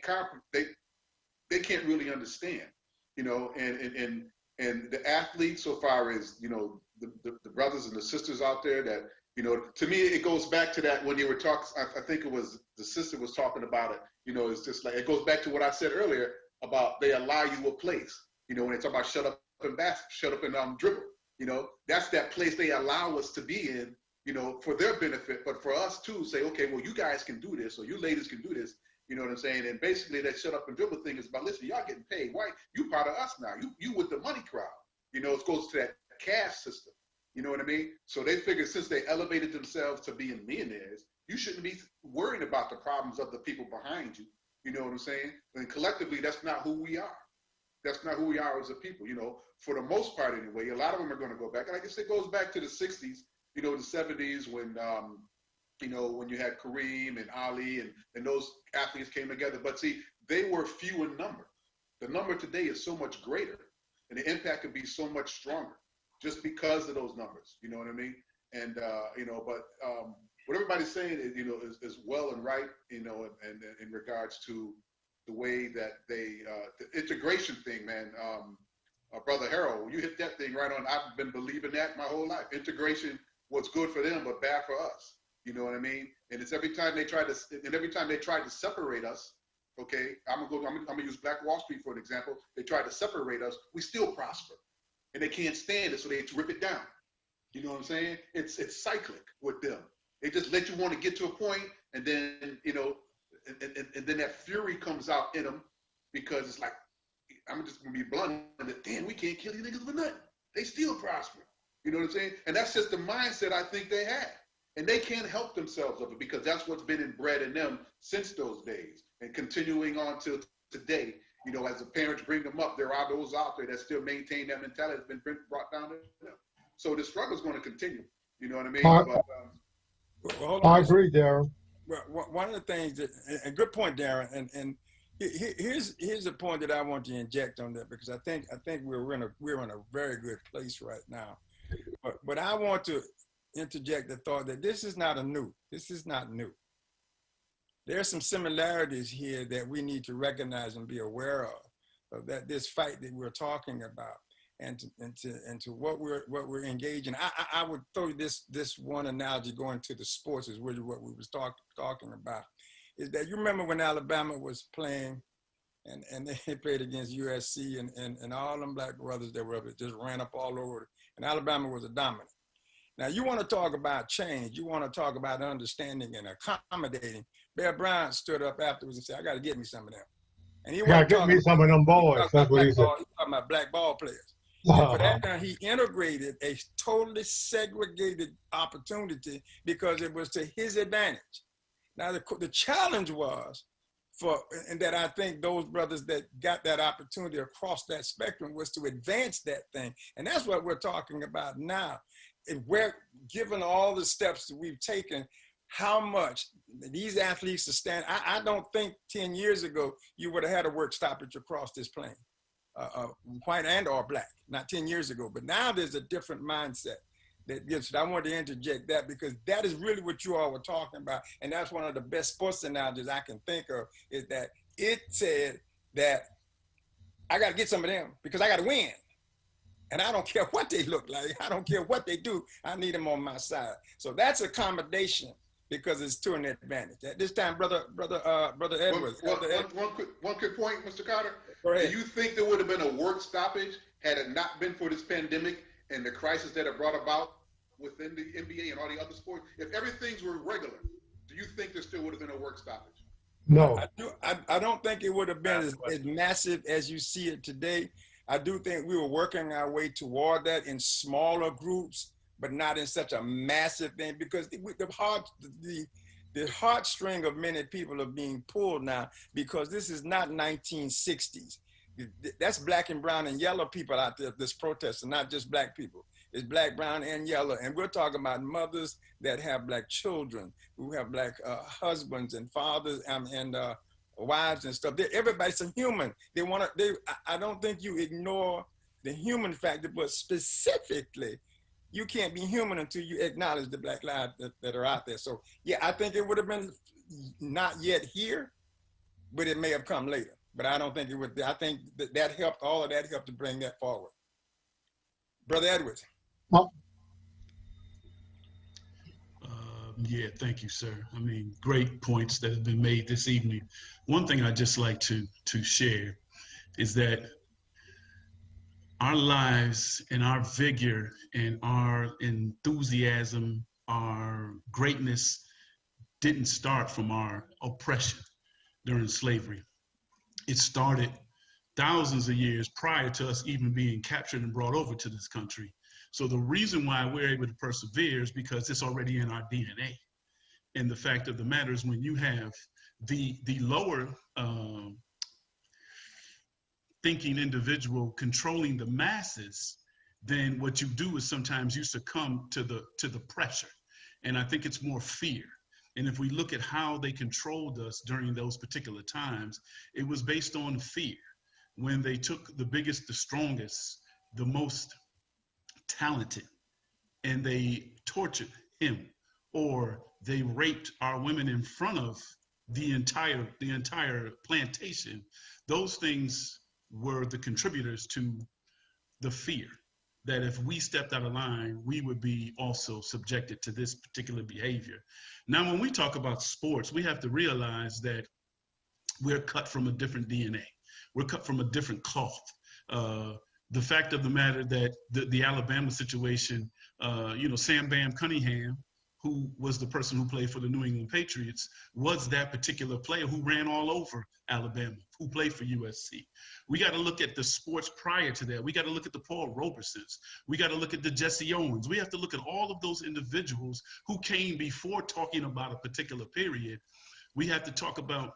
they can't really understand. You know, and the athletes, so far as, you know, the brothers and the sisters out there that, you know, to me, it goes back to that when you were talking, I think it was the sister was talking about it, you know, it's just like, it goes back to what I said earlier about they allow you a place, you know, when they talk about shut up and dribble, you know, that's that place they allow us to be in, you know, for their benefit, but for us too, say, okay, well, you guys can do this, or you ladies can do this, you know what I'm saying? And basically that shut up and dribble thing is about, listen, y'all getting paid, why? You part of us now, you with the money crowd, you know, it goes to that caste system. You know what I mean? So they figured since they elevated themselves to being millionaires, you shouldn't be worrying about the problems of the people behind you. You know what I'm saying? And collectively, that's not who we are. That's not who we are as a people, you know, for the most part anyway. A lot of them are going to go back. And I guess it goes back to the 60s, you know, the 70s when, you know, when you had Kareem and Ali and those athletes came together. But see, they were few in number. The number today is so much greater, and the impact could be so much stronger, just because of those numbers, you know what I mean? And, you know, but what everybody's saying is, you know, is well and right, you know, and in regards to the way that they, the integration thing, man, Brother Harold, you hit that thing right on. I've been believing that my whole life. Integration was good for them, but bad for us, you know what I mean? And it's every time they tried to separate us, okay, I'm gonna use Black Wall Street for an example. They tried to separate us, we still prosper. And they can't stand it, so they rip it down. You know what I'm saying? It's cyclic with them. They just let you want to get to a point, and then, you know, and then that fury comes out in them, because it's like, I'm just gonna be blunt, that damn, we can't kill these niggas for nothing. They still prosper. You know what I'm saying? And that's just the mindset I think they had. And they can't help themselves of it, because that's what's been inbred in them since those days, and continuing on till today. You know, as the parents bring them up, there are those out there that still maintain that mentality that's been brought down to them. So the struggle is going to continue. You know what I mean? I agree, Darren. Well, one of the things that, and good point, Darren, and here's a point that I want to inject on that, because I think we're in a very good place right now. But I want to interject the thought that this is not new. There are some similarities here that we need to recognize and be aware of that this fight that we're talking about, and to what we're engaging. I would throw this one analogy going to the sports, is really what we was talking about, is that you remember when Alabama was playing and they played against USC, and all them black brothers that were up, it just ran up all over, and Alabama was a dominant. Now, you want to talk about change. You want to talk about understanding and accommodating. Bear Bryant stood up afterwards and said, I got to get me some of them. And he got to get me some of them boys. That's what he said. He's talking about black ball players. And for that time, he integrated a totally segregated opportunity because it was to his advantage. Now, the challenge was and that I think those brothers that got that opportunity across that spectrum was to advance that thing. And that's what we're talking about now. If we're given all the steps that we've taken, how much these athletes are standing. I don't think 10 years ago, you would have had a work stoppage across this plane. White and or black, not 10 years ago. But now there's a different mindset that gives it. I wanted to interject that because that is really what you all were talking about. And that's one of the best sports analogies I can think of, is that it said that I got to get some of them because I got to win. And I don't care what they look like. I don't care what they do. I need them on my side. So that's accommodation because it's to an advantage. At this time, brother Edwards. One quick point, Mr. Carter. Go ahead. Do you think there would have been a work stoppage had it not been for this pandemic and the crisis that it brought about within the NBA and all the other sports? If everything were regular, do you think there still would have been a work stoppage? No. I don't think it would have been as massive as you see it today. I do think we were working our way toward that in smaller groups, but not in such a massive thing, because the heartstring of many people are being pulled now, because this is not 1960s. That's black and brown and yellow people out there, this protesting, not just black people. It's black, brown, and yellow. And we're talking about mothers that have black children, who have black husbands and fathers and wives and stuff. Everybody's a human. I don't think you ignore the human factor, but specifically, you can't be human until you acknowledge the black lives that are out there. So yeah, I think it would have been not yet here, but it may have come later. But I don't think it would. I think that helped, all of that helped to bring that forward. Brother Edwards. Yeah, thank you, sir. I mean, great points that have been made this evening. One thing I'd just like to share is that our lives and our vigor and our enthusiasm, our greatness didn't start from our oppression during slavery. It started thousands of years prior to us even being captured and brought over to this country. So the reason why we're able to persevere is because it's already in our DNA. And the fact of the matter is, when you have the lower thinking individual controlling the masses, then what you do is sometimes you succumb to the pressure. And I think it's more fear. And if we look at how they controlled us during those particular times, it was based on fear. When they took the biggest, the strongest, the most talented, and they tortured him, or they raped our women in front of the entire plantation, those things were the contributors to the fear that if we stepped out of line, we would be also subjected to this particular behavior. Now, when we talk about sports, we have to realize that we're cut from a different DNA. We're cut from a different cloth. The fact of the matter that the Alabama situation, Sam Bam Cunningham, who was the person who played for the New England Patriots, was that particular player who ran all over Alabama, who played for USC. We got to look at the sports prior to that. We got to look at the Paul Robersons. We got to look at the Jesse Owens. We have to look at all of those individuals who came before talking about a particular period. We have to talk about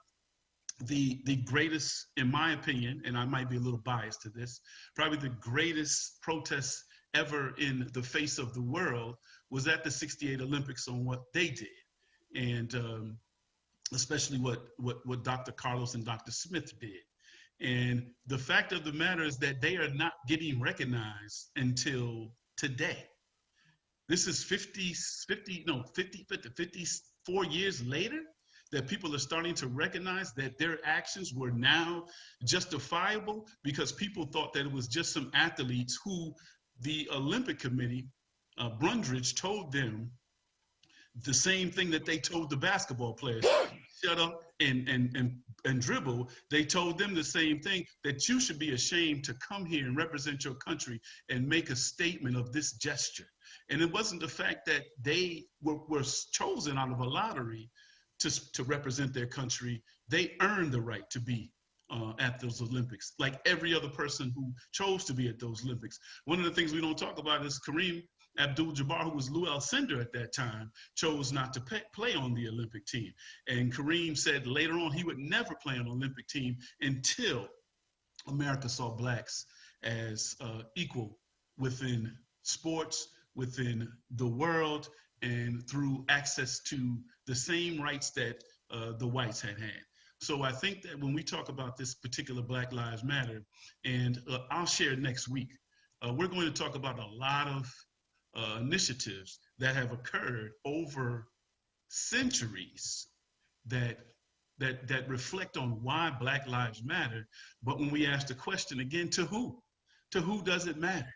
the greatest, in my opinion, and I might be a little biased to this, probably the greatest protest ever in the face of the world was at the '68 Olympics on what they did. And especially what Dr. Carlos and Dr. Smith did. And the fact of the matter is that they are not getting recognized until today. This is 54 years later that people are starting to recognize that their actions were now justifiable, because people thought that it was just some athletes who the Olympic Committee, Brundage, told them the same thing that they told the basketball players: shut up and dribble. They told them the same thing, that you should be ashamed to come here and represent your country and make a statement of this gesture. And it wasn't the fact that they were chosen out of a lottery to represent their country. They earned the right to be at those Olympics, like every other person who chose to be at those Olympics. One of the things we don't talk about is Kareem Abdul-Jabbar, who was Lou Alcindor at that time, chose not to play on the Olympic team. And Kareem said later on he would never play on the Olympic team until America saw blacks as equal within sports, within the world, and through access to the same rights that the whites had had. So I think that when we talk about this particular Black Lives Matter, and I'll share next week, we're going to talk about a lot of initiatives that have occurred over centuries that reflect on why Black Lives Matter. But when we ask the question again, to who? To who does it matter?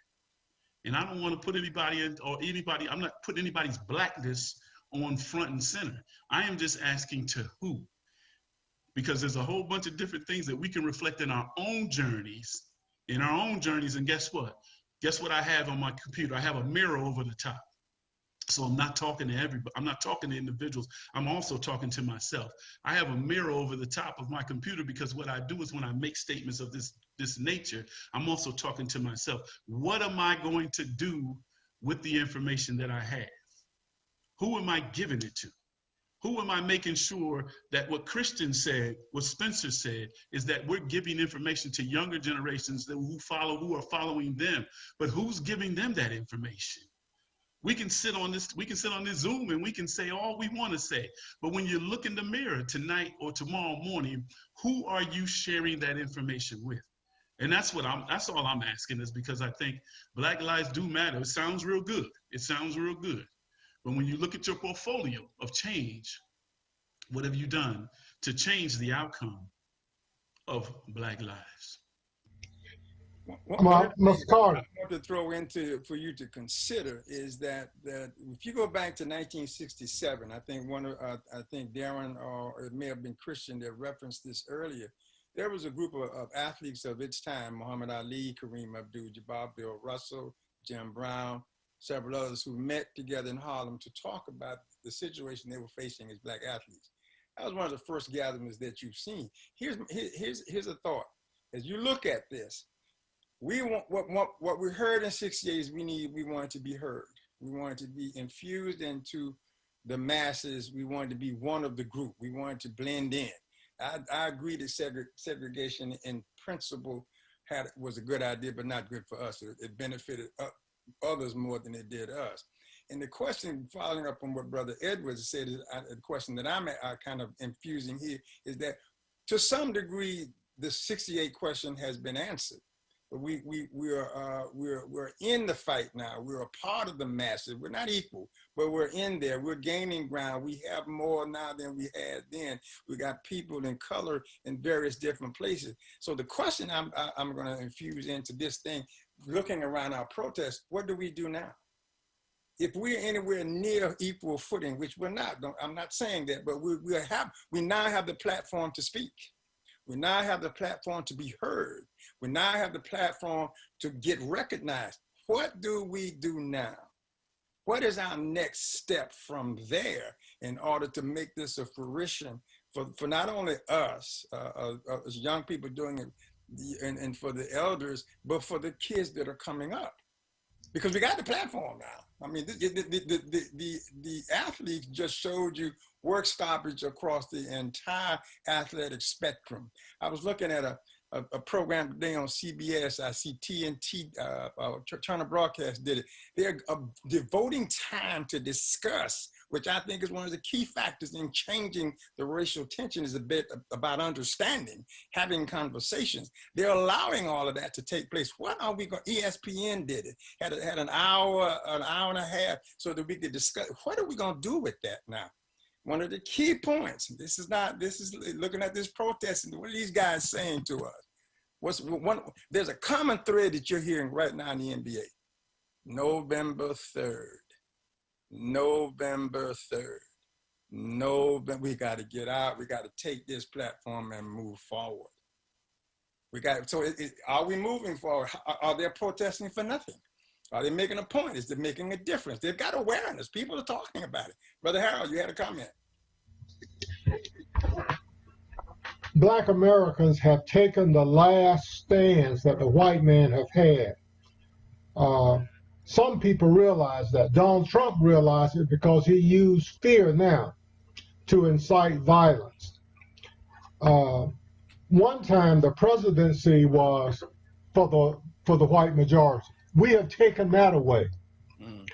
And I don't want to put anybody in, or anybody, I'm not putting anybody's blackness on front and center. I am just asking to who? Because there's a whole bunch of different things that we can reflect in our own journeys, and guess what? Guess what I have on my computer? I have a mirror over the top. So I'm not talking to everybody. I'm not talking to individuals. I'm also talking to myself. I have a mirror over the top of my computer because what I do is when I make statements of this nature, I'm also talking to myself. What am I going to do with the information that I have? Who am I giving it to? Who am I making sure that what Christian said, what Spencer said, is that we're giving information to younger generations who are following them, but who's giving them that information? We can sit on this Zoom and we can say all we want to say, but when you look in the mirror tonight or tomorrow morning, who are you sharing that information with? And that's all I'm asking, is because I think Black lives do matter. It sounds real good. It sounds real good. But when you look at your portfolio of change, what have you done to change the outcome of Black lives? Mr. Carter. I want to throw into for you to consider is that if you go back to 1967, I think Darren, or it may have been Christian that referenced this earlier. There was a group of athletes of its time: Muhammad Ali, Kareem Abdul-Jabbar, Bill Russell, Jim Brown, several others, who met together in Harlem to talk about the situation they were facing as Black athletes. That was one of the first gatherings that you've seen. Here's a thought. As you look at this, we want what we heard in '68 is we wanted to be heard. We wanted to be infused into the masses. We wanted to be one of the group. We wanted to blend in. I agree that segregation in principle was a good idea, but not good for us. It benefited others more than it did us. And the question, following up on what Brother Edwards said, is the question that I'm kind of infusing here is that to some degree, the '68 question has been answered. But we're in the fight now. We're a part of the masses. We're not equal, but we're in there. We're gaining ground. We have more now than we had then. We got people in color in various different places. So the question I'm going to infuse into this thing, looking around our protests, what do we do now? If we're anywhere near equal footing, which we're not, I'm not saying that, but we now have the platform to speak. We now have the platform to be heard. We now have the platform to get recognized. What do we do now? What is our next step from there in order to make this a fruition for not only us, as young people doing it, and for the elders, but for the kids that are coming up? Because we got the platform now. I mean, the athletes just showed you work stoppage across the entire athletic spectrum. I was looking at a program today on CBS. I see TNT, Turner Broadcast did it. They're devoting time to discuss, which I think is one of the key factors in changing the racial tension, is a bit about understanding, having conversations. They're allowing all of that to take place. What are we going? ESPN did it. Had an hour and a half, so that we could discuss. What are we going to do with that now? One of the key points. This is looking at this protest and what are these guys saying to us? There's a common thread that you're hearing right now in the NBA. November 3rd. November 3rd. We got to get out. We got to take this platform and move forward. Are we moving forward? Are they protesting for nothing? Are they making a point? Is it making a difference? They've got awareness. People are talking about it. Brother Harold, you had a comment. Black Americans have taken the last stands that the white man have had. Some people realize that. Donald Trump realized it because he used fear now to incite violence. One time the presidency was for the white majority. We have taken that away. Mm.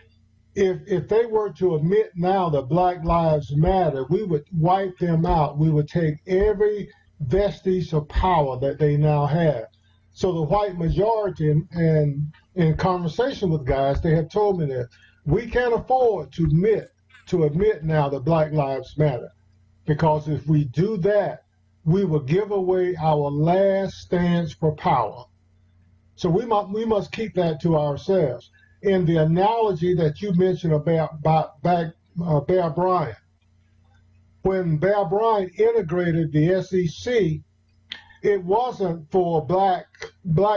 If they were to admit now that Black Lives Matter, we would wipe them out. We would take every vestige of power that they now have. So the white majority, and in conversation with guys, they have told me that we can't afford to admit now that Black Lives Matter, because if we do that, we will give away our last stance for power. So we must keep that to ourselves. In the analogy that you mentioned about Bear Bryant, when Bear Bryant integrated the SEC, it wasn't for black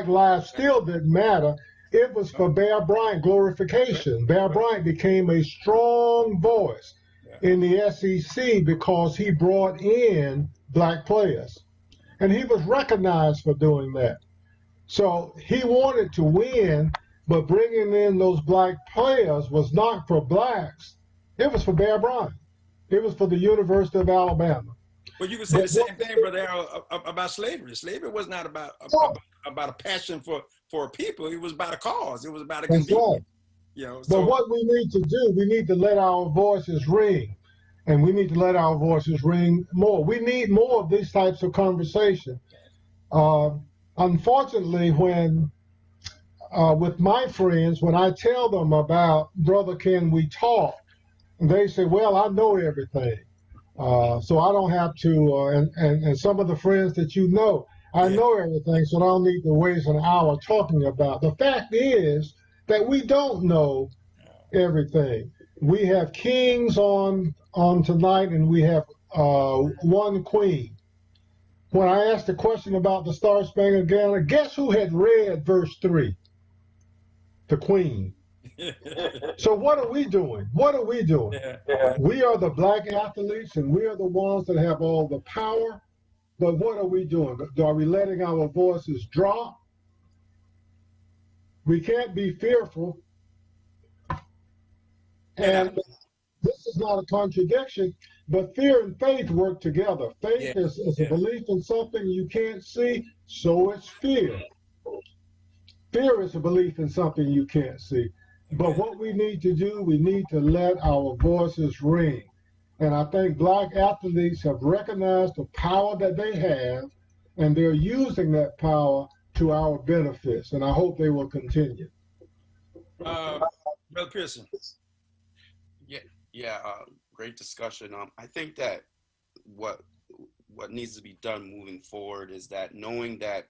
lives still didn't matter. It was for Bear Bryant glorification. Bear Bryant became a strong voice in the SEC because he brought in black players, and he was recognized for doing that. So he wanted to win, but bringing in those black players was not for blacks. It was for Bear Bryant. It was for the University of Alabama. Well, you could say the same thing, Brother Errol, about slavery. Slavery was not about a passion for a people. It was about a cause. It was about a convenience. Right. You know, but what we need to do, we need to let our voices ring, and we need to let our voices ring more. We need more of these types of conversation. Unfortunately, when with my friends, when I tell them about, brother, can we talk? They say, well, I know everything. So I don't have to, and some of the friends that you know, I know everything, so I don't need to waste an hour talking about. The fact is that we don't know everything. We have kings on tonight, and we have one queen. When I asked the question about the Star Spangled Banner, guess who had read verse 3? The queen. So what are we doing? What are we doing? We are the black athletes, and we are the ones that have all the power. But what are we doing? Are we letting our voices drop? We can't be fearful. And this is not a contradiction, but fear and faith work together. Faith is a belief in something you can't see, so it's fear. Fear is a belief in something you can't see. But what we need to do, we need to let our voices ring. And I think black athletes have recognized the power that they have, and they're using that power to our benefits. And I hope they will continue. Brother Pearson. Great discussion. I think that what needs to be done moving forward is that knowing that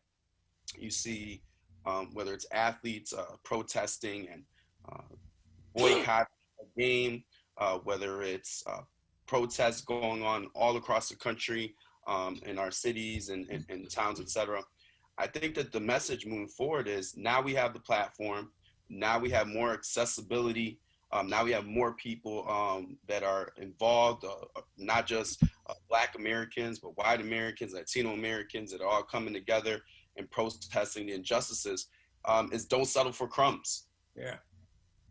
you see whether it's athletes protesting and boycotting a game, whether it's protests going on all across the country, in our cities and towns, etc. I think that the message moving forward is now we have the platform, now we have more accessibility, now we have more people that are involved, not just Black Americans, but white Americans, Latino Americans that are all coming together and protesting the injustices. Is don't settle for crumbs. Yeah.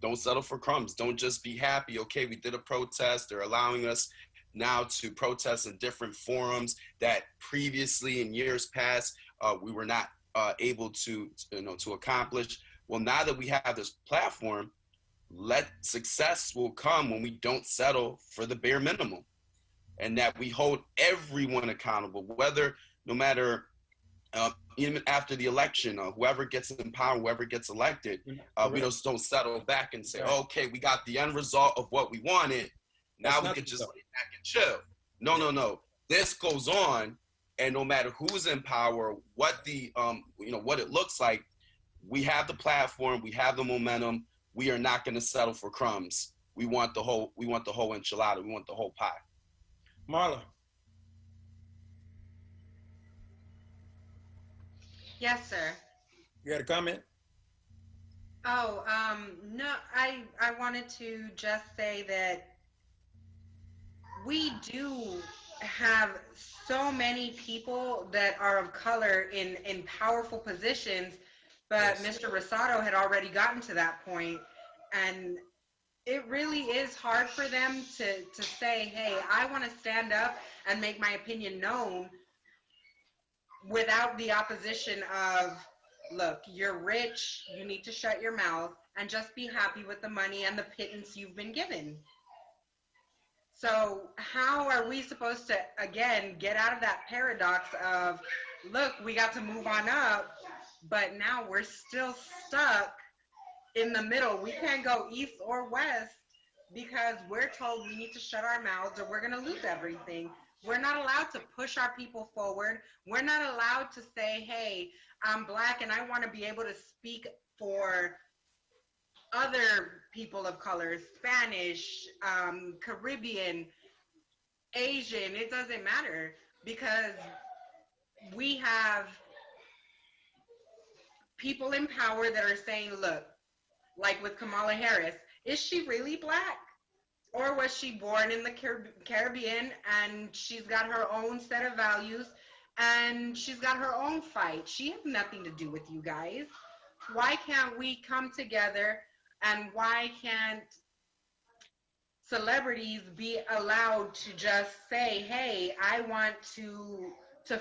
Don't settle for crumbs. Don't just be happy. Okay, we did a protest. They're allowing us now to protest in different forums that previously in years past we were not able to accomplish. Well, now that we have this platform, success will come when we don't settle for the bare minimum, and that we hold everyone accountable, whether no matter even after the election, whoever gets in power, whoever gets elected, we just don't settle back and say, okay, we got the end result of what we wanted. Now we can just lay back and chill. No. This goes on, and no matter who's in power, what the what it looks like, we have the platform, we have the momentum. We are not going to settle for crumbs. We want the whole enchilada. We want the whole pie. Marla. Yes, sir. You got a comment? Oh, no, I wanted to just say that we do have so many people that are of color in powerful positions, but Yes. Mr. Rosado had already gotten to that point, and it really is hard for them to say, hey, I want to stand up and make my opinion known without the opposition of, look, you're rich, you need to shut your mouth and just be happy with the money and the pittance you've been given. So how are we supposed to, again, get out of that paradox of, look, we got to move on up, but now we're still stuck in the middle. We can't go east or west because we're told we need to shut our mouths or we're going to lose everything. We're not allowed to push our people forward. We're not allowed to say, hey, I'm black and I want to be able to speak for other people of color, Spanish, Caribbean, Asian, it doesn't matter, because we have people in power that are saying, look, like with Kamala Harris, is she really black? Or was she born in the Caribbean and she's got her own set of values and she's got her own fight? She has nothing to do with you guys. Why can't we come together, and why can't celebrities be allowed to just say, hey, I want to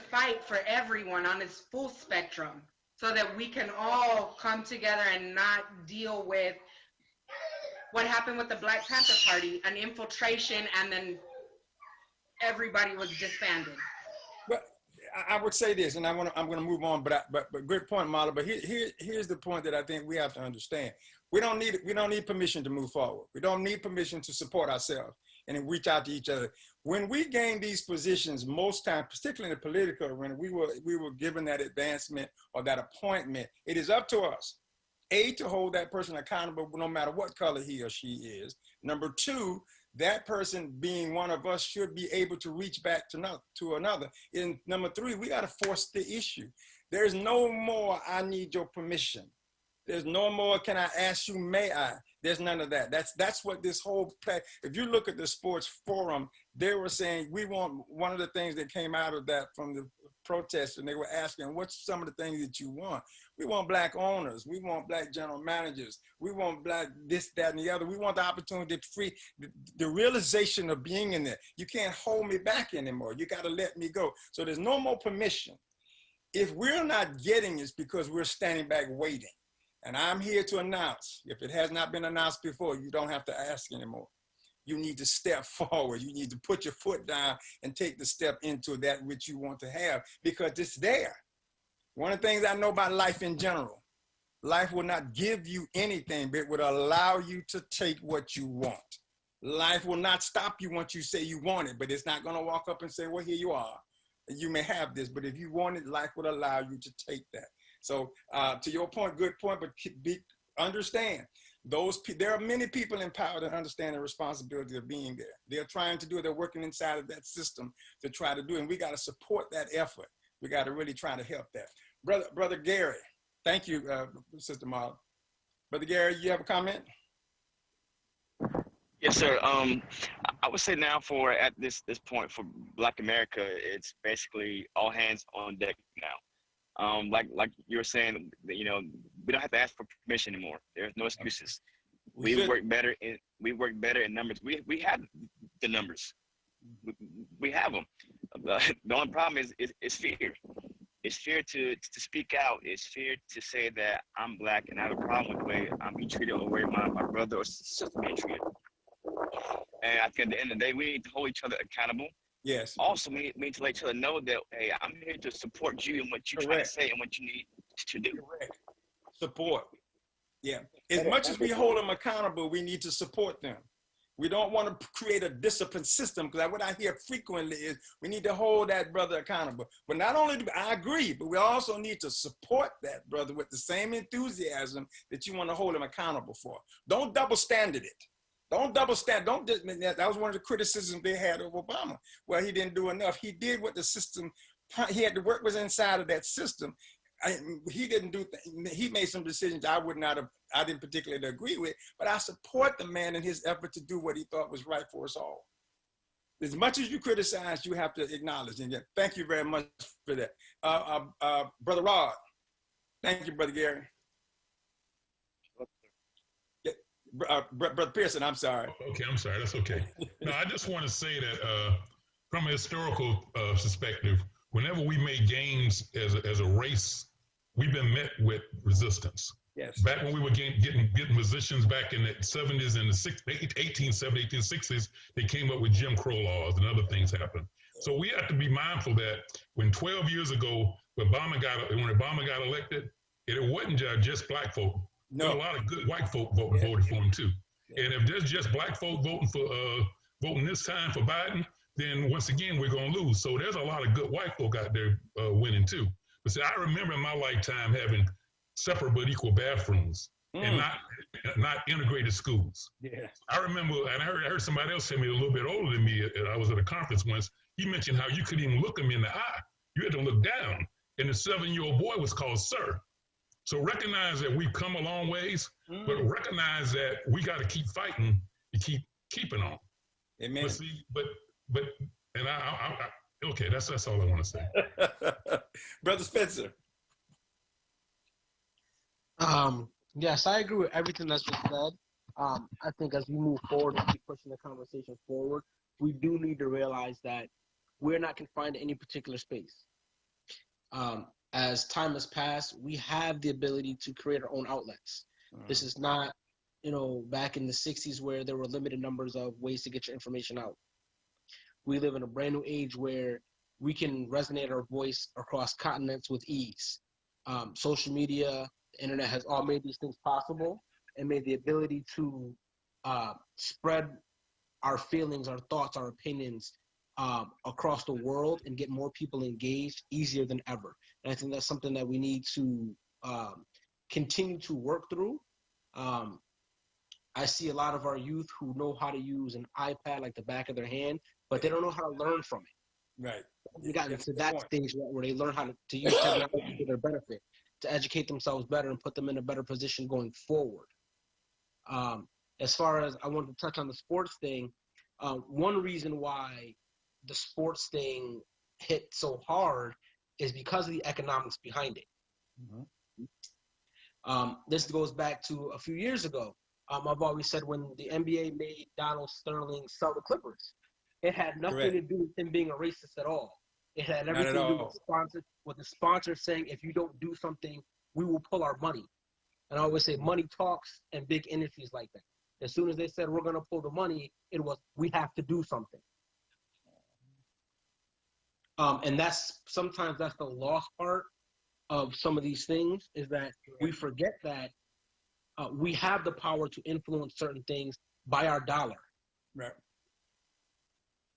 fight for everyone on its full spectrum so that we can all come together and not deal with what happened with the Black Panther Party, an infiltration, and then everybody was disbanded. But I would say this, and I'm gonna move on. But good point, Marla. But here's the point that I think we have to understand. We don't need permission to move forward. We don't need permission to support ourselves and reach out to each other. When we gain these positions, most times, particularly in the political arena, we were given that advancement or that appointment. It is up to us, A, to hold that person accountable no matter what color he or she is. Number two, that person being one of us should be able to reach back to another. And number three, we got to force the issue. There's no more, I need your permission. There's no more, can I ask you, may I? There's none of that. That's what this whole play, if you look at the sports forum, they were saying, we want, one of the things that came out of that from the protest, and they were asking, what's some of the things that you want? We want black owners. We want black general managers. We want black this, that, and the other. We want the opportunity to free, the realization of being in there. You can't hold me back anymore. You got to let me go. So there's no more permission. If we're not getting it, it's because we're standing back waiting. And I'm here to announce, if it has not been announced before, you don't have to ask anymore. You need to step forward. You need to put your foot down and take the step into that which you want to have, because it's there. One of the things I know about life in general, life will not give you anything, but it would allow you to take what you want. Life will not stop you once you say you want it, but it's not going to walk up and say, well, here you are. You may have this, but if you want it, life would allow you to take that. So to your point, good point, but understand, there are many people in power that understand the responsibility of being there. They're trying to do it. They're working inside of that system to try to do it. And we got to support that effort. We got to really try to help that. Brother Gary, thank you, Sister Marla. Brother Gary, you have a comment? Yes, sir. I would say now at this point for Black America, it's basically all hands on deck now. Like you were saying, you know, we don't have to ask for permission anymore. There's no excuses. We work better in numbers. We have the numbers. We have them. The only problem is fear. It's fear to speak out. It's fear to say that I'm black and I have a problem with the way I'm being treated or the way my brother or sister being treated. And I think at the end of the day, we need to hold each other accountable. Yes. Also, we need to let each other know that, hey, I'm here to support you and what you're trying to say and what you need to do. Correct. Support. Yeah. As much as we hold them accountable, we need to support them. We don't want to create a discipline system, because what I hear frequently is we need to hold that brother accountable. But not only do I agree, but we also need to support that brother with the same enthusiasm that you want to hold him accountable for. Don't double standard it. Don't double stand. That was one of the criticisms they had of Obama. Well, he didn't do enough. He did what the system, he had to work was inside of that system. He didn't do, he made some decisions I didn't particularly agree with, but I support the man in his effort to do what he thought was right for us all. as much as you criticize, you have to acknowledge. And thank you very much for that. Brother Rod. Thank you, Brother Gary. Brother Pearson, I'm sorry. Okay, I'm sorry. That's okay. No, I just want to say that from a historical perspective, whenever we make gains as a race, we've been met with resistance. Yes. Back when we were getting positions back in the 70s and the 1870s, 1860s, they came up with Jim Crow laws and other things happened. So we have to be mindful that when 12 years ago, when Obama got elected, it wasn't just black folk. No. There were a lot of good white folk voted for him too. Yeah. And if there's just black folk voting this time for Biden, then once again we're gonna lose. So there's a lot of good white folk out there winning too. But see, I remember in my lifetime having separate but equal bathrooms and not integrated schools. Yeah. I remember, and I heard somebody else tell me a little bit older than me. I was at a conference once. He mentioned how you couldn't even look him in the eye. You had to look down, and the 7-year-old boy was called sir. So recognize that we've come a long ways, but recognize that we got to keep fighting to keep keeping on. Amen. But see, and okay, that's all I want to say. Brother Spencer. Yes, I agree with everything that's been said. I think as we move forward and keep pushing the conversation forward, we do need to realize that we're not confined to any particular space. As time has passed, we have the ability to create our own outlets. This is not, back in the 60s where there were limited numbers of ways to get your information out. We live in a brand new age where we can resonate our voice across continents with ease. Social media, the internet has all made these things possible and made the ability to spread our feelings, our thoughts, our opinions across the world and get more people engaged easier than ever. And I think that's something that we need to continue to work through. I see a lot of our youth who know how to use an iPad like the back of their hand, but they don't know how to learn from it. Right. We got into that stage where they learn how to use technology to their benefit, to educate themselves better and put them in a better position going forward. As far as I wanted to touch on the sports thing, one reason why the sports thing hit so hard is because of the economics behind it. This goes back to a few years ago. I've always said when the NBA made Donald Sterling sell the Clippers, it had nothing to do with him being a racist at all. It had everything to do with the sponsor saying, if you don't do something, we will pull our money. And I always say money talks in big industries like that. As soon as they said, we're going to pull the money, it was, we have to do something. And sometimes that's the lost part of some of these things, is that we forget that we have the power to influence certain things by our dollar. Right.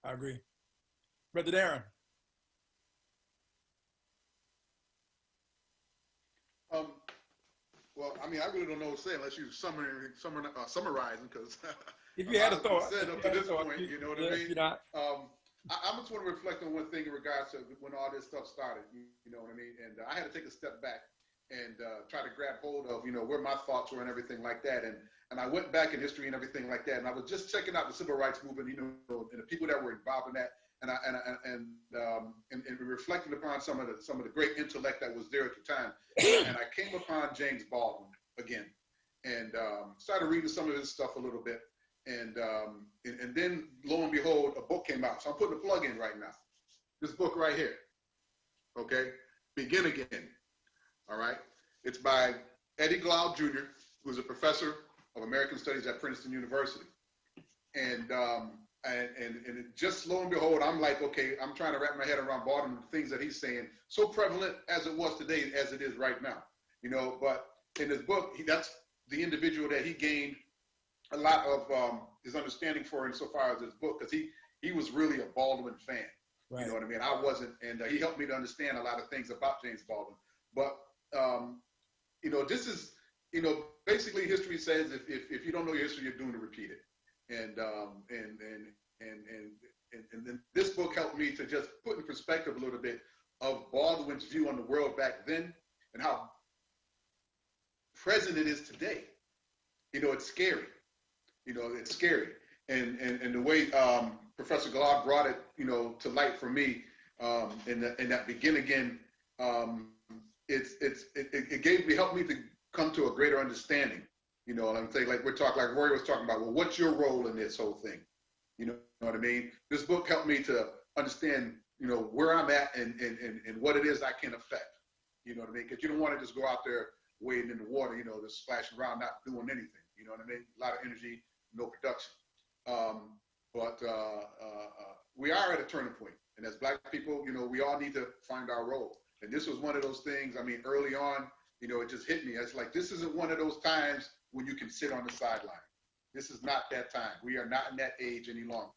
I agree. Brother Darren. Well, I mean, I really don't know what to say unless you summarizing, because if you had a thought, said up to this point, you know what I mean? I just want to reflect on one thing in regards to when all this stuff started, you know what I mean? And I had to take a step back and try to grab hold of, where my thoughts were and everything like that. And I went back in history and everything like that. And I was just checking out the civil rights movement, and the people that were involved in that, and reflecting upon some of the great intellect that was there at the time. And I came upon James Baldwin again, and started reading some of his stuff a little bit. And then lo and behold, a book came out. So I'm putting a plug in right now. This book right here. Okay, Begin Again. All right, it's by Eddie Glaude Jr., who's a professor of American Studies at Princeton University. And just lo and behold, I'm like, okay, I'm trying to wrap my head around Baldwin and the things that he's saying, so prevalent as it was today as it is right now. But in his book, that's the individual that he gained a lot of his understanding for insofar as his book, because he was really a Baldwin fan. Right. You know what I mean? I wasn't, and he helped me to understand a lot of things about James Baldwin. But this is, basically history says if you don't know your history, you're doomed to repeat it. And then this book helped me to just put in perspective a little bit of Baldwin's view on the world back then and how present it is today. It's scary. It's scary. And the way Professor Galard brought it, to light for me in that begin again. It gave me, helped me to come to a greater understanding. I'm saying, like like Rory was talking about. Well, what's your role in this whole thing? You know what I mean? This book helped me to understand, where I'm at and what it is I can affect. You know what I mean? Because you don't want to just go out there wading in the water, just splashing around, not doing anything. You know what I mean? A lot of energy, no production. But we are at a turning point. And as Black people, we all need to find our role. And this was one of those things, early on, it just hit me. It's like, this isn't one of those times when you can sit on the sideline. This is not that time. We are not in that age any longer.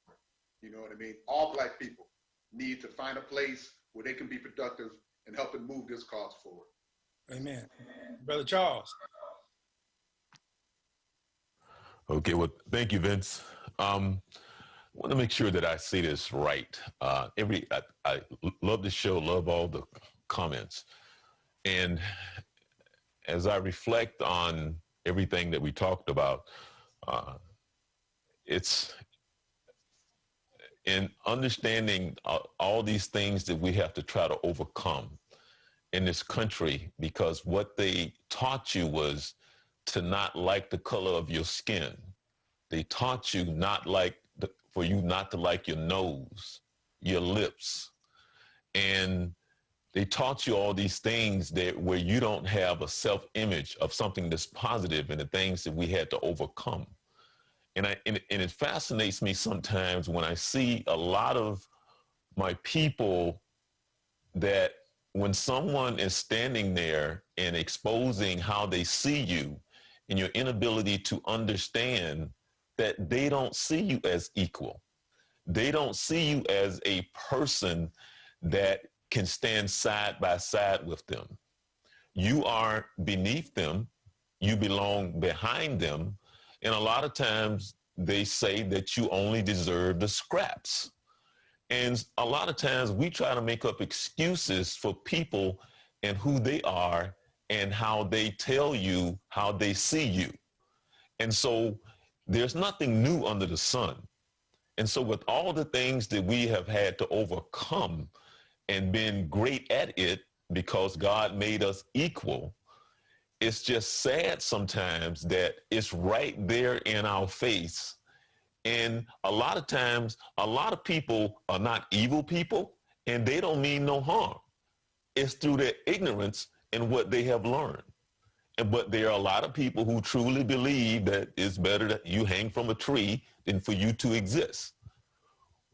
You know what I mean? All Black people need to find a place where they can be productive and helping move this cause forward. Amen. Brother Charles. Okay, well, thank you, Vince. I want to make sure that I say this right. I love the show, love all the comments. And as I reflect on everything that we talked about, it's in understanding all these things that we have to try to overcome in this country, because what they taught you was to not like the color of your skin. They taught you for you not to like your nose, your lips. And they taught you all these things where you don't have a self-image of something that's positive, and the things that we had to overcome. And it fascinates me sometimes when I see a lot of my people that when someone is standing there and exposing how they see you and your inability to understand that they don't see you as equal. They don't see you as a person that can stand side by side with them. You are beneath them. You belong behind them. And a lot of times they say that you only deserve the scraps. And a lot of times we try to make up excuses for people and who they are and how they tell you how they see you. And so there's nothing new under the sun. And so with all the things that we have had to overcome and been great at it because God made us equal, it's just sad sometimes that it's right there in our face. And a lot of times, a lot of people are not evil people and they don't mean no harm. It's through their ignorance and what they have learned. But there are a lot of people who truly believe that it's better that you hang from a tree than for you to exist.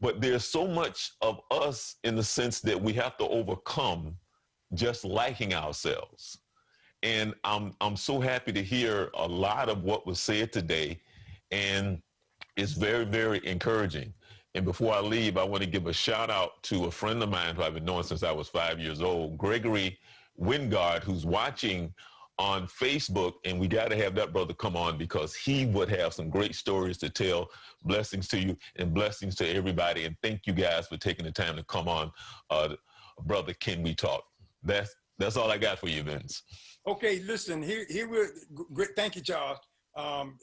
But there's so much of us in the sense that we have to overcome just liking ourselves. And I'm so happy to hear a lot of what was said today. And it's very, very encouraging. And before I leave, I want to give a shout out to a friend of mine who I've been knowing since I was 5 years old, Gregory Wingard, who's watching on Facebook. And we got to have that brother come on because he would have some great stories to tell. Blessings to you and blessings to everybody. And thank you guys for taking the time to come on. Brother, can we talk? That's all I got for you, Vince. Okay, listen, here we're great. Thank you, Charles.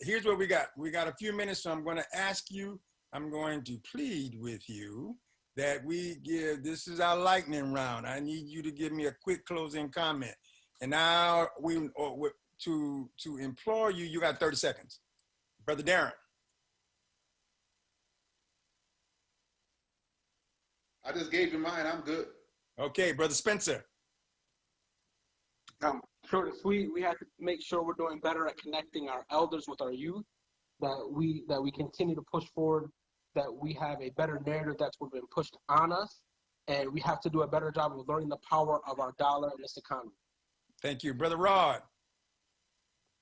Here's what we got. We got a few minutes, so I'm going to ask you, I'm going to plead with you that this is our lightning round. I need you to give me a quick closing comment. And now to implore you, you got 30 seconds. Brother Darren. I just gave you mine, I'm good. Okay, Brother Spencer. Short and sweet, we have to make sure we're doing better at connecting our elders with our youth, that we continue to push forward, that we have a better narrative that's been pushed on us, and we have to do a better job of learning the power of our dollar in this economy. Thank you. Brother Rod.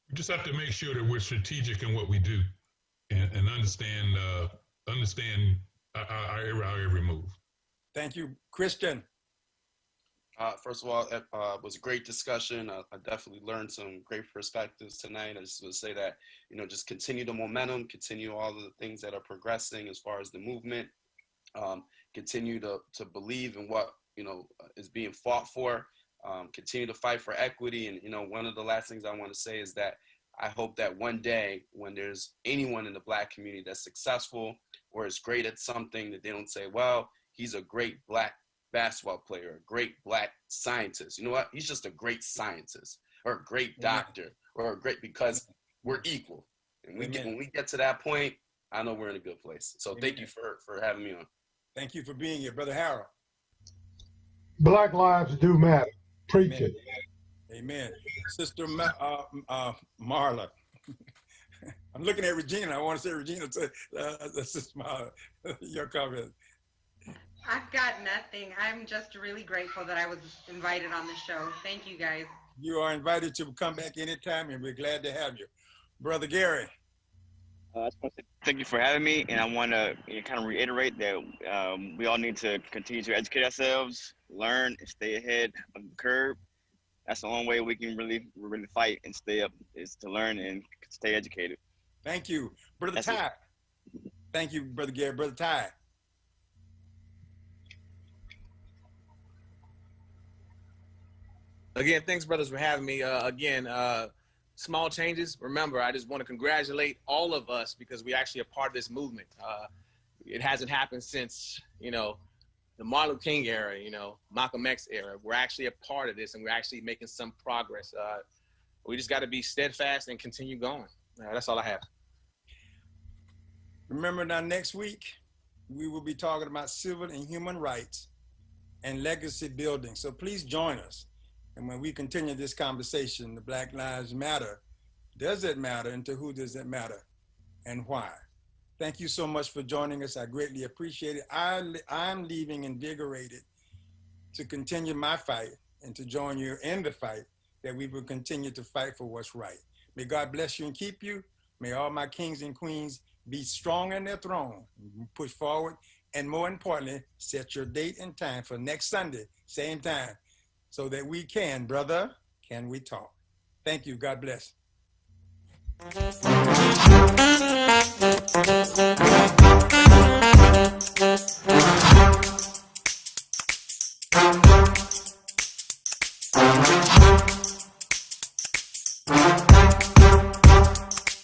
We just have to make sure that we're strategic in what we do and understand our every move. Thank you. Christian. First of all, it was a great discussion. I definitely learned some great perspectives tonight. I just would say that, just continue the momentum, continue all of the things that are progressing as far as the movement, continue to believe in what, is being fought for, continue to fight for equity. And, one of the last things I want to say is that I hope that one day when there's anyone in the Black community that's successful or is great at something, that they don't say, well, he's a great Black basketball player, a great Black scientist. You know what? He's just a great scientist or a great doctor or a great, because we're equal. And when we get to that point, I know we're in a good place. So thank you for having me on. Thank you for being here, Brother Harold. Black lives do matter. Preach it. Amen. Sister Marla. I'm looking at Regina. I want to say Regina, Sister Marla, your comment. I've got nothing. I'm just really grateful that I was invited on the show. Thank you, guys. You are invited to come back anytime, and we're glad to have you. Brother Gary. Thank you for having me, and I want to kind of reiterate that we all need to continue to educate ourselves, learn, and stay ahead of the curve. That's the only way we can really fight and stay up, is to learn and stay educated. Thank you. Brother Ty. Thank you, Brother Gary. Brother Ty. Again, thanks, brothers, for having me. Small changes. Remember, I just want to congratulate all of us because we actually are part of this movement. It hasn't happened since, the Martin Luther King era, Malcolm X era. We're actually a part of this, and we're actually making some progress. We just got to be steadfast and continue going. That's all I have. Remember now, next week, we will be talking about civil and human rights and legacy building. So please join us. And when we continue this conversation, the Black Lives Matter, does it matter, and to who does it matter, and why? Thank you so much for joining us. I greatly appreciate it. I'm leaving invigorated to continue my fight and to join you in the fight, that we will continue to fight for what's right. May God bless you and keep you. May all my kings and queens be strong in their throne, push forward, and more importantly, set your date and time for next Sunday, same time, so that we can, brother, can we talk? Thank you. God bless.